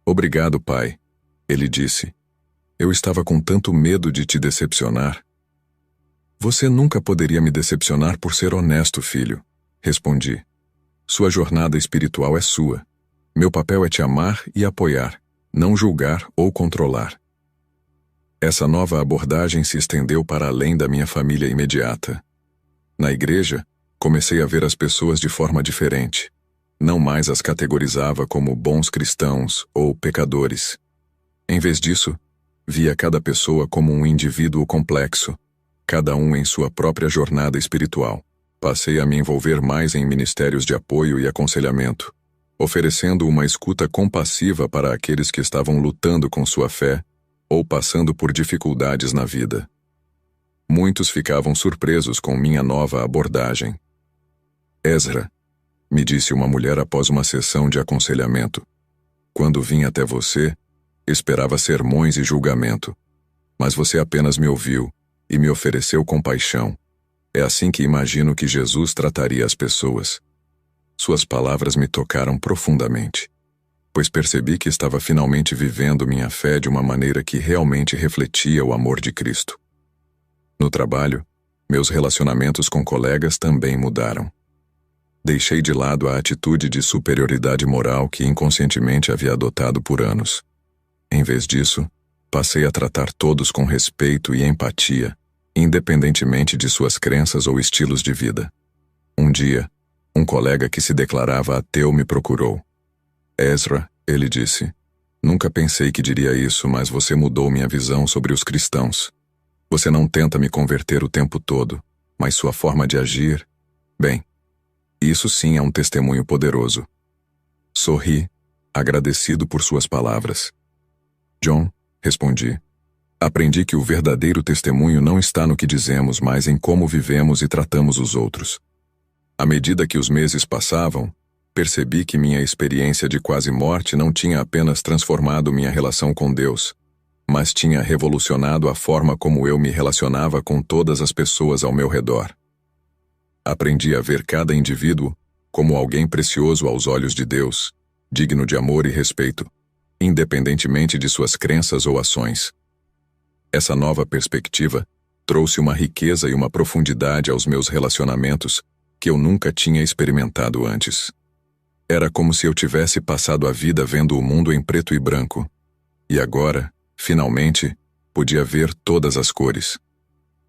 Obrigado, pai, ele disse. Eu estava com tanto medo de te decepcionar. Você nunca poderia me decepcionar por ser honesto, filho, respondi. Sua jornada espiritual é sua. Meu papel é te amar e apoiar, não julgar ou controlar. Essa nova abordagem se estendeu para além da minha família imediata. Na igreja, comecei a ver as pessoas de forma diferente. Não mais as categorizava como bons cristãos ou pecadores. Em vez disso, via cada pessoa como um indivíduo complexo, cada um em sua própria jornada espiritual. Passei a me envolver mais em ministérios de apoio e aconselhamento, oferecendo uma escuta compassiva para aqueles que estavam lutando com sua fé ou passando por dificuldades na vida. Muitos ficavam surpresos com minha nova abordagem. Ezra, me disse uma mulher após uma sessão de aconselhamento, quando vim até você, esperava sermões e julgamento, mas você apenas me ouviu e me ofereceu compaixão. É assim que imagino que Jesus trataria as pessoas. Suas palavras me tocaram profundamente, pois percebi que estava finalmente vivendo minha fé de uma maneira que realmente refletia o amor de Cristo. No trabalho, meus relacionamentos com colegas também mudaram. Deixei de lado a atitude de superioridade moral que inconscientemente havia adotado por anos. Em vez disso, passei a tratar todos com respeito e empatia, independentemente de suas crenças ou estilos de vida. Um dia, um colega que se declarava ateu me procurou. Ezra, ele disse, nunca pensei que diria isso, mas você mudou minha visão sobre os cristãos. Você não tenta me converter o tempo todo, mas sua forma de agir... Bem, isso sim é um testemunho poderoso. Sorri, agradecido por suas palavras. John, respondi, aprendi que o verdadeiro testemunho não está no que dizemos, mas em como vivemos e tratamos os outros. À medida que os meses passavam, percebi que minha experiência de quase morte não tinha apenas transformado minha relação com Deus, mas tinha revolucionado a forma como eu me relacionava com todas as pessoas ao meu redor. Aprendi a ver cada indivíduo como alguém precioso aos olhos de Deus, digno de amor e respeito, independentemente de suas crenças ou ações. Essa nova perspectiva trouxe uma riqueza e uma profundidade aos meus relacionamentos que eu nunca tinha experimentado antes. Era como se eu tivesse passado a vida vendo o mundo em preto e branco, e agora, finalmente, podia ver todas as cores.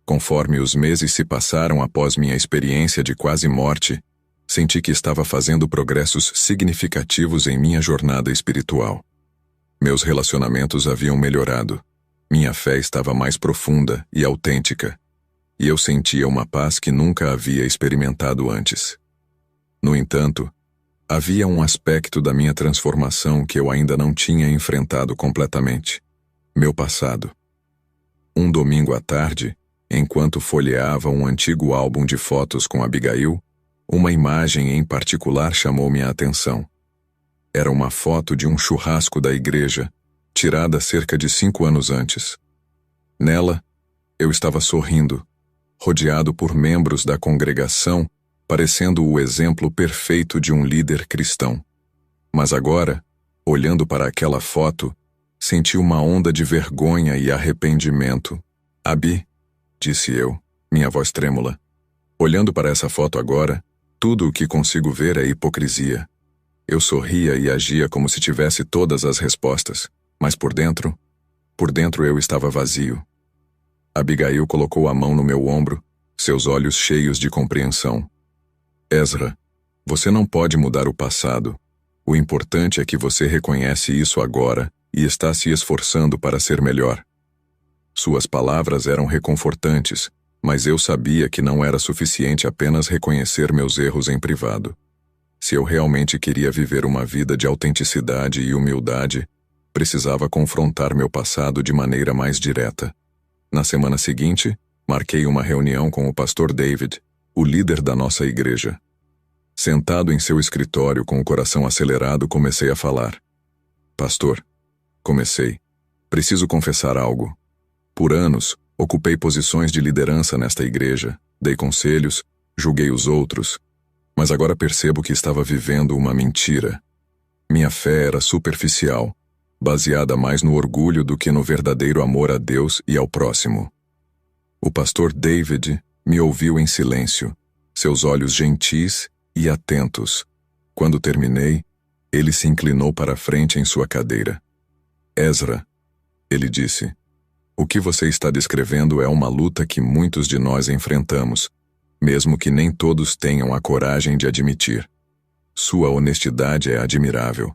Conforme os meses se passaram após minha experiência de quase morte, senti que estava fazendo progressos significativos em minha jornada espiritual. Meus relacionamentos haviam melhorado, minha fé estava mais profunda e autêntica, e eu sentia uma paz que nunca havia experimentado antes. No entanto, havia um aspecto da minha transformação que eu ainda não tinha enfrentado completamente: meu passado. Um domingo à tarde, enquanto folheava um antigo álbum de fotos com Abigail, uma imagem em particular chamou minha atenção. Era uma foto de um churrasco da igreja, tirada cerca de 5 anos antes. Nela, eu estava sorrindo, rodeado por membros da congregação, parecendo o exemplo perfeito de um líder cristão. Mas agora, olhando para aquela foto, senti uma onda de vergonha e arrependimento. Abi, disse eu, minha voz trêmula. Olhando para essa foto agora, tudo o que consigo ver é hipocrisia. Eu sorria e agia como se tivesse todas as respostas, mas por dentro eu estava vazio. Abigail colocou a mão no meu ombro, seus olhos cheios de compreensão. Ezra, você não pode mudar o passado. O importante é que você reconhece isso agora e está se esforçando para ser melhor. Suas palavras eram reconfortantes, mas eu sabia que não era suficiente apenas reconhecer meus erros em privado. Se eu realmente queria viver uma vida de autenticidade e humildade, precisava confrontar meu passado de maneira mais direta. Na semana seguinte, marquei uma reunião com o pastor David, o líder da nossa igreja. Sentado em seu escritório com o coração acelerado, comecei a falar. Pastor, comecei. Preciso confessar algo. Por anos, ocupei posições de liderança nesta igreja, dei conselhos, julguei os outros, mas agora percebo que estava vivendo uma mentira. Minha fé era superficial, baseada mais no orgulho do que no verdadeiro amor a Deus e ao próximo. O pastor David me ouviu em silêncio, seus olhos gentis e atentos. Quando terminei, ele se inclinou para a frente em sua cadeira. Ezra, ele disse, o que você está descrevendo é uma luta que muitos de nós enfrentamos, mesmo que nem todos tenham a coragem de admitir. Sua honestidade é admirável.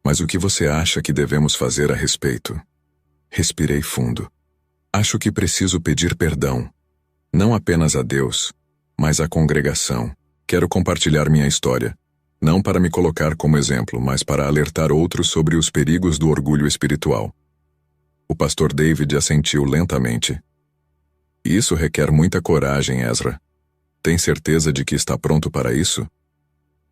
Mas o que você acha que devemos fazer a respeito? Respirei fundo. Acho que preciso pedir perdão. Não apenas a Deus, mas à congregação. Quero compartilhar minha história. Não para me colocar como exemplo, mas para alertar outros sobre os perigos do orgulho espiritual. O pastor David assentiu lentamente. Isso requer muita coragem, Ezra. Tem certeza de que está pronto para isso?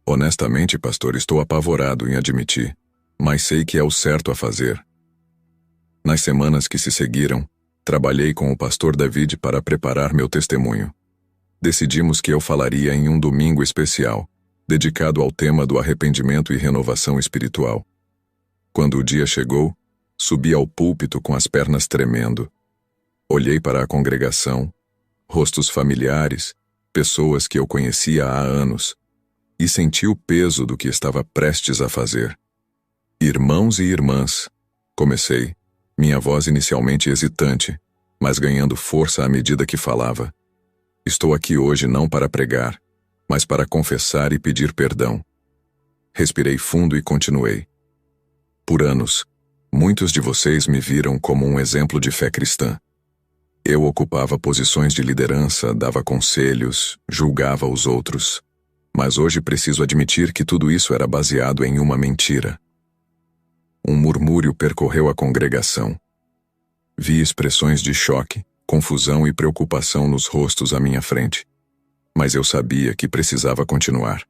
Honestamente, pastor, estou apavorado em admitir, mas sei que é o certo a fazer. Nas semanas que se seguiram, trabalhei com o pastor David para preparar meu testemunho. Decidimos que eu falaria em um domingo especial, dedicado ao tema do arrependimento e renovação espiritual. Quando o dia chegou, subi ao púlpito com as pernas tremendo. Olhei para a congregação, rostos familiares, pessoas que eu conhecia há anos, e senti o peso do que estava prestes a fazer. Irmãos e irmãs, comecei, minha voz inicialmente hesitante, mas ganhando força à medida que falava. Estou aqui hoje não para pregar, mas para confessar e pedir perdão. Respirei fundo e continuei. Por anos, muitos de vocês me viram como um exemplo de fé cristã. Eu ocupava posições de liderança, dava conselhos, julgava os outros. Mas hoje preciso admitir que tudo isso era baseado em uma mentira. Um murmúrio percorreu a congregação. Vi expressões de choque, confusão e preocupação nos rostos à minha frente. Mas eu sabia que precisava continuar.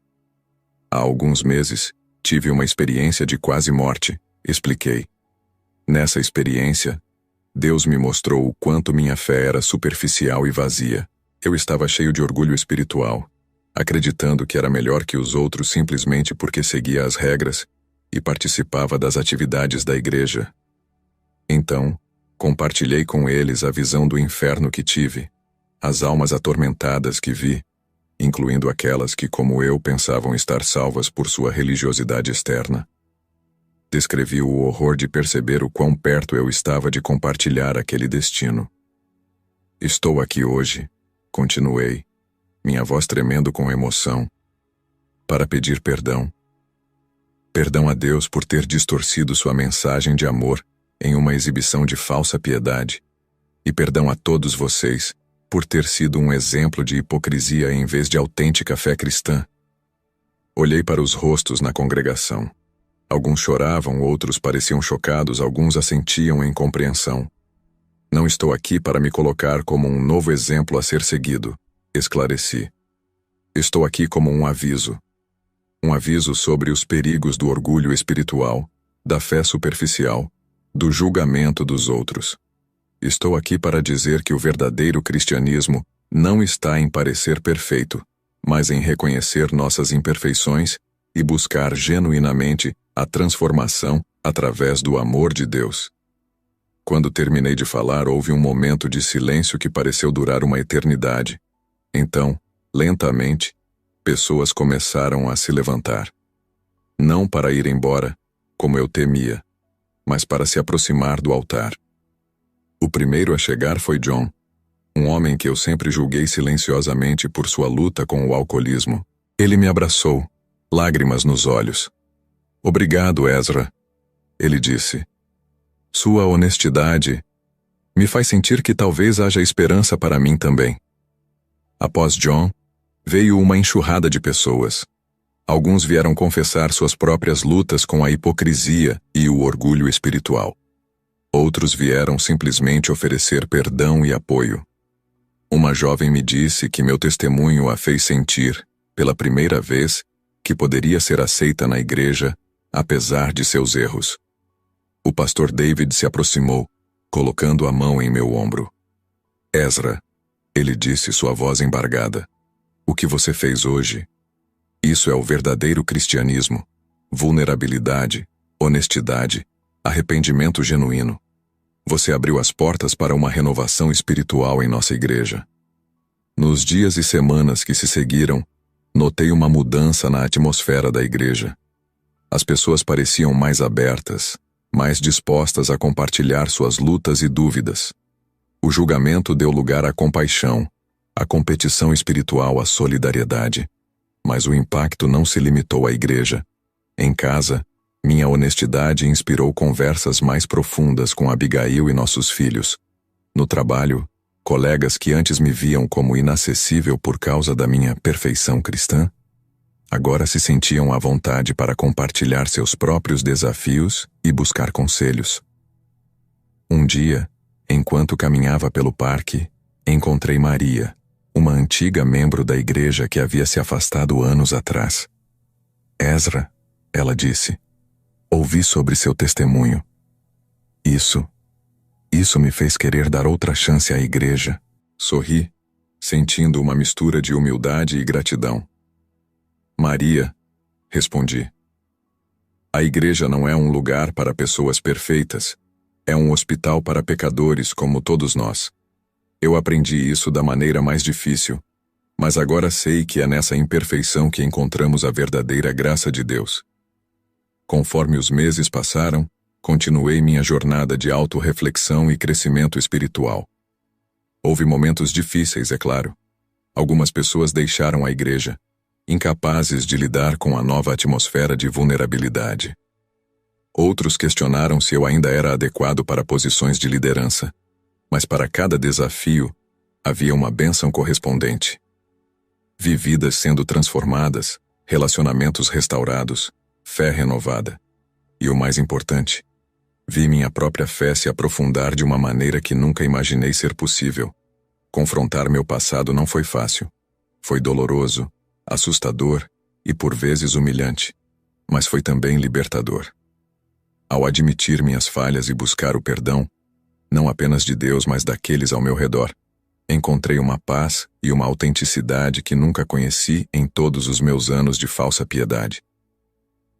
Há alguns meses, tive uma experiência de quase morte, expliquei. Nessa experiência, Deus me mostrou o quanto minha fé era superficial e vazia. Eu estava cheio de orgulho espiritual, acreditando que era melhor que os outros simplesmente porque seguia as regras e participava das atividades da igreja. Então, compartilhei com eles a visão do inferno que tive, as almas atormentadas que vi, incluindo aquelas que, como eu, pensavam estar salvas por sua religiosidade externa. Descrevi o horror de perceber o quão perto eu estava de compartilhar aquele destino. Estou aqui hoje, continuei, minha voz tremendo com emoção, para pedir perdão. Perdão a Deus por ter distorcido sua mensagem de amor em uma exibição de falsa piedade, e perdão a todos vocês por ter sido um exemplo de hipocrisia em vez de autêntica fé cristã. Olhei para os rostos na congregação. Alguns choravam, outros pareciam chocados, alguns assentiam em compreensão. Não estou aqui para me colocar como um novo exemplo a ser seguido, esclareci. Estou aqui como um aviso. Um aviso sobre os perigos do orgulho espiritual, da fé superficial, do julgamento dos outros. Estou aqui para dizer que o verdadeiro cristianismo não está em parecer perfeito, mas em reconhecer nossas imperfeições e buscar genuinamente a transformação através do amor de Deus. Quando terminei de falar, houve um momento de silêncio que pareceu durar uma eternidade. Então, lentamente, pessoas começaram a se levantar. Não para ir embora, como eu temia, mas para se aproximar do altar. O primeiro a chegar foi John, um homem que eu sempre julguei silenciosamente por sua luta com o alcoolismo. Ele me abraçou, lágrimas nos olhos. Obrigado, Ezra, ele disse. Sua honestidade me faz sentir que talvez haja esperança para mim também. Após John, veio uma enxurrada de pessoas. Alguns vieram confessar suas próprias lutas com a hipocrisia e o orgulho espiritual. Outros vieram simplesmente oferecer perdão e apoio. Uma jovem me disse que meu testemunho a fez sentir, pela primeira vez, que poderia ser aceita na igreja, apesar de seus erros. O pastor David se aproximou, colocando a mão em meu ombro. Ezra, ele disse, sua voz embargada. O que você fez hoje? Isso é o verdadeiro cristianismo. Vulnerabilidade, honestidade, arrependimento genuíno. Você abriu as portas para uma renovação espiritual em nossa igreja. Nos dias e semanas que se seguiram, notei uma mudança na atmosfera da igreja. As pessoas pareciam mais abertas, mais dispostas a compartilhar suas lutas e dúvidas. O julgamento deu lugar à compaixão, à competição espiritual, à solidariedade. Mas o impacto não se limitou à igreja. Em casa, minha honestidade inspirou conversas mais profundas com Abigail e nossos filhos. No trabalho, colegas que antes me viam como inacessível por causa da minha perfeição cristã, agora se sentiam à vontade para compartilhar seus próprios desafios e buscar conselhos. Um dia, enquanto caminhava pelo parque, encontrei Maria, uma antiga membro da igreja que havia se afastado anos atrás. Ezra, ela disse, ouvi sobre seu testemunho. Isso me fez querer dar outra chance à igreja. Sorri, sentindo uma mistura de humildade e gratidão. Maria, respondi. A igreja não é um lugar para pessoas perfeitas. É um hospital para pecadores como todos nós. Eu aprendi isso da maneira mais difícil, mas agora sei que é nessa imperfeição que encontramos a verdadeira graça de Deus. Conforme os meses passaram, continuei minha jornada de autorreflexão e crescimento espiritual. Houve momentos difíceis, é claro. Algumas pessoas deixaram a igreja, incapazes de lidar com a nova atmosfera de vulnerabilidade. Outros questionaram se eu ainda era adequado para posições de liderança, mas para cada desafio havia uma bênção correspondente. Vi vidas sendo transformadas, relacionamentos restaurados, fé renovada. E o mais importante, vi minha própria fé se aprofundar de uma maneira que nunca imaginei ser possível. Confrontar meu passado não foi fácil. Foi doloroso, assustador e por vezes humilhante, mas foi também libertador. Ao admitir minhas falhas e buscar o perdão, não apenas de Deus, mas daqueles ao meu redor, encontrei uma paz e uma autenticidade que nunca conheci em todos os meus anos de falsa piedade.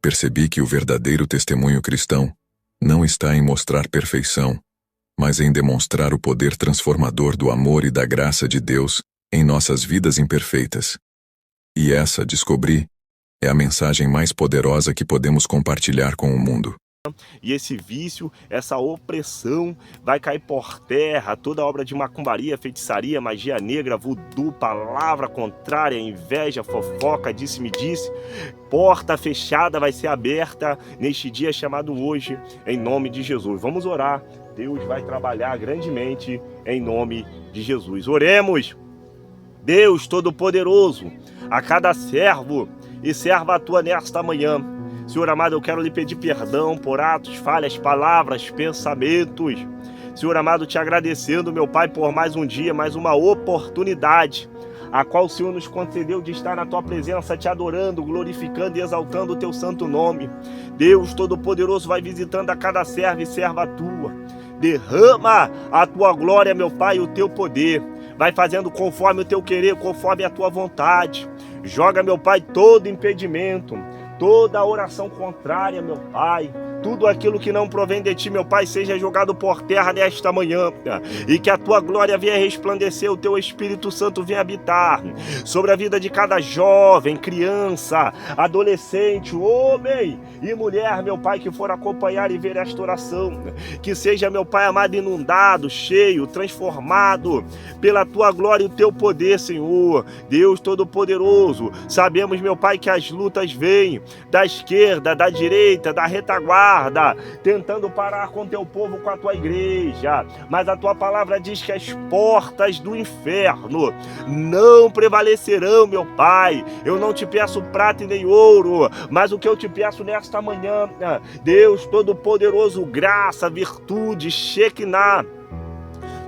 Percebi que o verdadeiro testemunho cristão não está em mostrar perfeição, mas em demonstrar o poder transformador do amor e da graça de Deus em nossas vidas imperfeitas. E essa, descobri, é a mensagem mais poderosa que podemos compartilhar com o mundo. E esse vício, essa opressão vai cair por terra, toda obra de macumbaria, feitiçaria, magia negra, voodoo, palavra contrária, inveja, fofoca, disse-me-disse. Porta fechada vai ser aberta neste dia chamado hoje, em nome de Jesus. Vamos orar, Deus vai trabalhar grandemente em nome de Jesus. Oremos. Deus Todo-Poderoso, a cada servo e serva tua nesta manhã, Senhor amado, eu quero lhe pedir perdão por atos, falhas, palavras, pensamentos. Senhor amado, te agradecendo, meu Pai, por mais um dia, mais uma oportunidade, a qual o Senhor nos concedeu de estar na tua presença, te adorando, glorificando e exaltando o teu santo nome. Deus Todo-Poderoso vai visitando a cada servo e serva tua. Derrama a tua glória, meu Pai, o teu poder. Vai fazendo conforme o teu querer, conforme a tua vontade. Joga, meu Pai, todo impedimento, toda oração contrária, meu Pai, tudo aquilo que não provém de ti, meu Pai, seja jogado por terra nesta manhã, e que a tua glória venha resplandecer, o teu Espírito Santo venha habitar sobre a vida de cada jovem, criança, adolescente, homem e mulher, meu Pai, que for acompanhar e ver esta oração, que seja, meu Pai amado, inundado, cheio, transformado pela tua glória e o teu poder, Senhor, Deus Todo-Poderoso. Sabemos, meu Pai, que as lutas vêm da esquerda, da direita, da retaguarda, tentando parar com teu povo, com a tua igreja, mas a tua palavra diz que as portas do inferno não prevalecerão, meu Pai. Eu não te peço prata e nem ouro, mas o que eu te peço nesta manhã, Deus Todo-Poderoso, graça, virtude, Shekinah,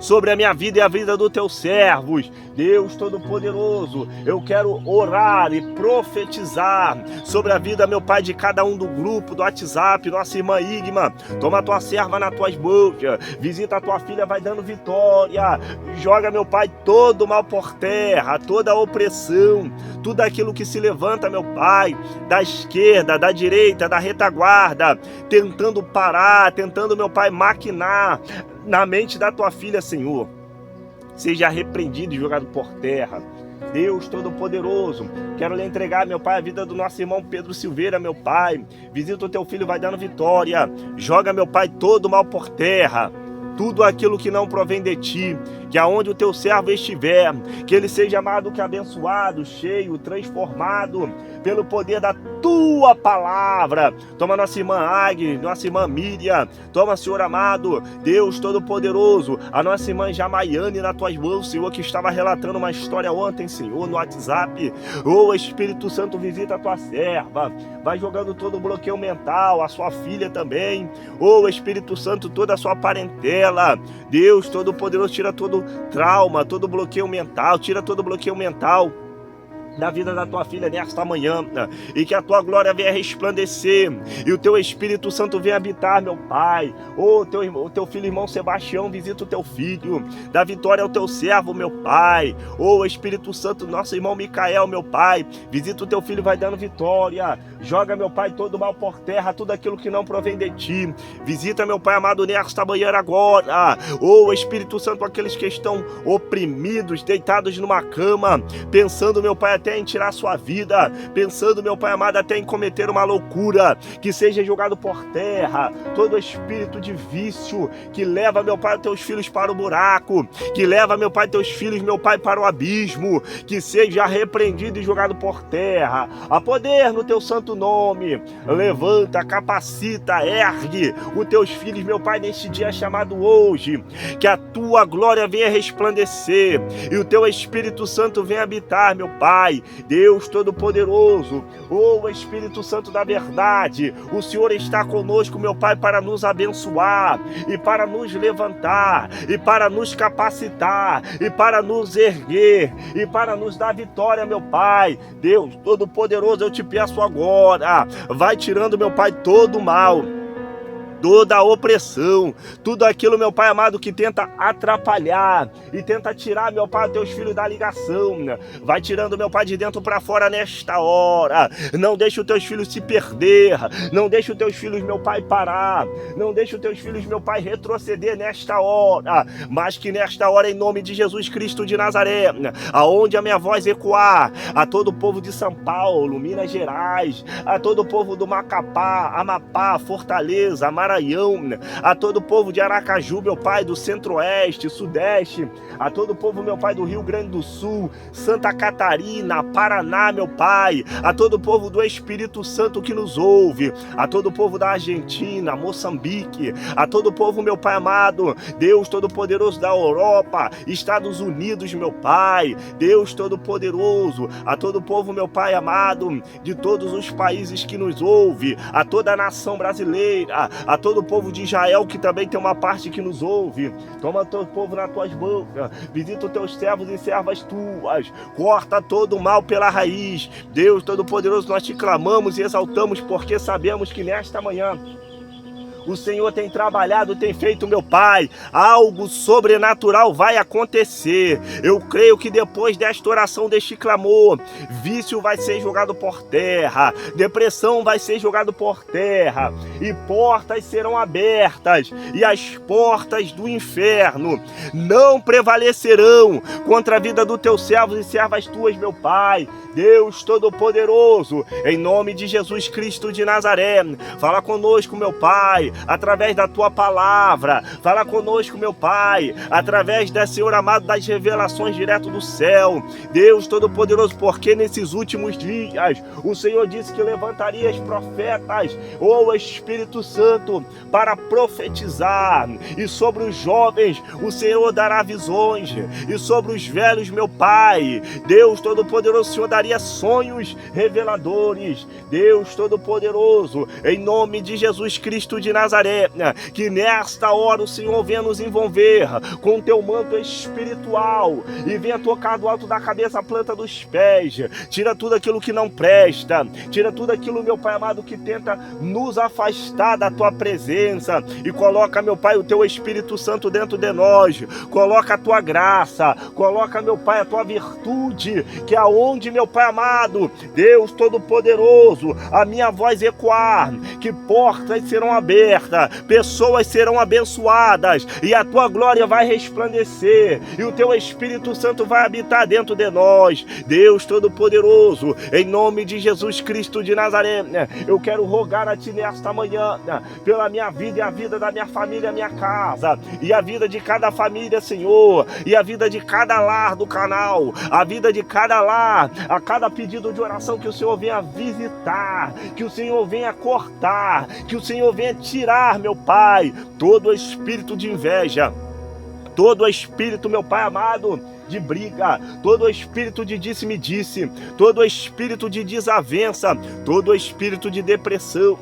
sobre a minha vida e a vida dos teus servos. Deus Todo-Poderoso, eu quero orar e profetizar sobre a vida, meu Pai, de cada um do grupo, do WhatsApp, nossa irmã Igma. Toma a tua serva nas tuas mãos, visita a tua filha, vai dando vitória. Joga, meu Pai, todo o mal por terra, toda a opressão, tudo aquilo que se levanta, meu Pai, da esquerda, da direita, da retaguarda, tentando parar, tentando, meu Pai, maquinar na mente da tua filha, Senhor. Seja repreendido e jogado por terra. Deus Todo-Poderoso, quero lhe entregar, meu Pai, a vida do nosso irmão Pedro Silveira, meu Pai. Visita o teu filho, vai dando vitória. Joga, meu Pai, todo o mal por terra. Tudo aquilo que não provém de ti, que aonde o teu servo estiver, que ele seja amado, que abençoado, cheio, transformado pelo poder da tua palavra. Toma nossa irmã Agnes, nossa irmã Miriam, toma, Senhor amado, Deus Todo-Poderoso, a nossa irmã Jamaiane nas tuas mãos, Senhor, que estava relatando uma história ontem, Senhor, no WhatsApp. Espírito Santo, visita a tua serva, vai jogando todo o bloqueio mental, a sua filha também. Espírito Santo, toda a sua parentela, Deus Todo-Poderoso, tira todo trauma, todo bloqueio mental, tira todo bloqueio mental da vida da tua filha nesta manhã, e que a tua glória venha resplandecer, e o teu Espírito Santo venha habitar, meu Pai. O teu filho, irmão Sebastião, visita o teu filho, dá vitória ao teu servo, meu Pai. Espírito Santo, nosso irmão Micael, meu Pai, visita o teu filho, vai dando vitória. Joga, meu Pai, todo o mal por terra, tudo aquilo que não provém de ti. Visita, meu Pai amado, nesta manhã agora. Espírito Santo, aqueles que estão oprimidos, deitados numa cama, pensando, meu Pai, até em tirar sua vida, pensando, meu Pai amado, até em cometer uma loucura, que seja jogado por terra todo espírito de vício que leva, meu Pai, teus filhos para o buraco, que leva, meu Pai, teus filhos, meu Pai, para o abismo, que seja repreendido e jogado por terra. A poder no teu santo nome, levanta, capacita, ergue os teus filhos, meu Pai, neste dia chamado hoje, que a tua glória venha resplandecer e o teu Espírito Santo venha habitar, meu Pai. Deus Todo-Poderoso, Espírito Santo da verdade, o Senhor está conosco, meu Pai, para nos abençoar e para nos levantar e para nos capacitar e para nos erguer e para nos dar vitória, meu Pai. Deus Todo-Poderoso, eu te peço agora, vai tirando, meu Pai, todo o mal, toda a opressão, tudo aquilo, meu Pai amado, que tenta atrapalhar e tenta tirar, meu Pai, teus filhos da ligação. Vai tirando, meu Pai, de dentro para fora nesta hora. Não deixe os teus filhos se perder, não deixe os teus filhos, meu Pai, parar, não deixe os teus filhos, meu Pai, retroceder nesta hora, mas que nesta hora, em nome de Jesus Cristo de Nazaré, aonde a minha voz ecoar, a todo o povo de São Paulo, Minas Gerais, a todo o povo do Macapá, Amapá, Fortaleza, Maranhão, a todo o povo de Aracaju, meu Pai, do Centro-Oeste, Sudeste, a todo o povo, meu Pai, do Rio Grande do Sul, Santa Catarina, Paraná, meu Pai, a todo o povo do Espírito Santo que nos ouve, a todo o povo da Argentina, Moçambique, a todo o povo, meu Pai amado, Deus Todo-Poderoso da Europa, Estados Unidos, meu Pai, Deus Todo-Poderoso, a todo o povo, meu Pai amado, de todos os países que nos ouve, a toda a nação brasileira, a todo o povo de Israel, que também tem uma parte que nos ouve. Toma teu povo nas tuas mãos, visita os teus servos e servas tuas, corta todo o mal pela raiz. Deus Todo-Poderoso, nós te clamamos e exaltamos, porque sabemos que nesta manhã o Senhor tem trabalhado, tem feito, meu Pai, algo sobrenatural vai acontecer. Eu creio que depois desta oração, deste clamor, vício vai ser jogado por terra, depressão vai ser jogado por terra, e portas serão abertas, e as portas do inferno não prevalecerão contra a vida dos teus servos e servas tuas, meu Pai. Deus Todo-Poderoso, em nome de Jesus Cristo de Nazaré, fala conosco, meu Pai, através da tua palavra. Fala conosco, meu Pai, através da, Senhor amado, das revelações direto do céu. Deus Todo-Poderoso, porque nesses últimos dias o Senhor disse que levantaria os profetas, ou Espírito Santo, para profetizar, e sobre os jovens o Senhor dará visões, e sobre os velhos, meu Pai, Deus Todo-Poderoso, o Senhor daria sonhos reveladores. Deus Todo-Poderoso, em nome de Jesus Cristo de Nazaré, Nazaré, que nesta hora o Senhor venha nos envolver com o teu manto espiritual e venha tocar do alto da cabeça a planta dos pés. Tira tudo aquilo que não presta, tira tudo aquilo, meu Pai amado, que tenta nos afastar da tua presença, e coloca, meu Pai, o teu Espírito Santo dentro de nós. Coloca a tua graça, coloca, meu Pai, a tua virtude, que é aonde, meu Pai amado, Deus Todo-Poderoso, a minha voz ecoar, que portas serão abertas, pessoas serão abençoadas, e a tua glória vai resplandecer, e o teu Espírito Santo vai habitar dentro de nós. Deus Todo-Poderoso, em nome de Jesus Cristo de Nazaré, eu quero rogar a ti nesta manhã, pela minha vida e a vida da minha família, a minha casa, e a vida de cada família, Senhor, e a vida de cada lar do canal, a vida de cada lar, a cada pedido de oração, que o Senhor venha visitar, que o Senhor venha cortar, que o Senhor venha tirar, meu Pai, todo espírito de inveja, todo espírito, meu Pai amado, de briga, todo espírito de disse-me-disse, todo espírito de desavença, todo espírito de depressão,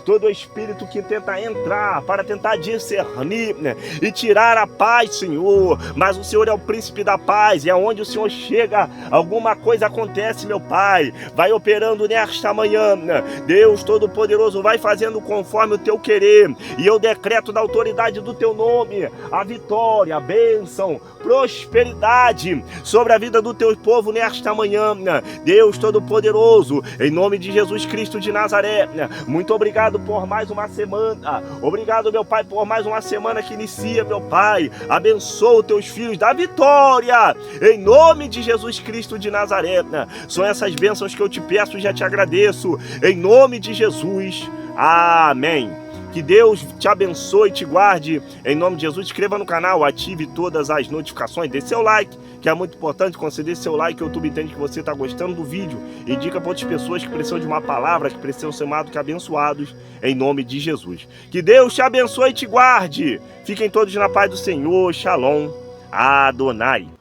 todo espírito que tenta entrar para tentar discernir e tirar a paz, Senhor. Mas o Senhor é o príncipe da paz, e aonde o Senhor chega, alguma coisa acontece, meu Pai. Vai operando nesta manhã, Deus Todo-Poderoso, vai fazendo conforme o teu querer, e eu decreto da autoridade do teu nome a vitória, a bênção, prosperidade sobre a vida do teu povo nesta manhã, Deus Todo-Poderoso, em nome de Jesus Cristo de Nazaré. Muito obrigado por mais uma semana, obrigado, meu Pai, por mais uma semana que inicia, meu Pai. Abençoa os teus filhos da vitória, em nome de Jesus Cristo de Nazaré. São essas bênçãos que eu te peço e já te agradeço, em nome de Jesus, amém. Que Deus te abençoe e te guarde, em nome de Jesus. Inscreva no canal, ative todas as notificações, dê seu like, que é muito importante. Conceder seu like, o YouTube entende que você está gostando do vídeo, indica para outras pessoas que precisam de uma palavra, que precisam ser mais do que abençoados, em nome de Jesus. Que Deus te abençoe e te guarde. Fiquem todos na paz do Senhor. Shalom Adonai.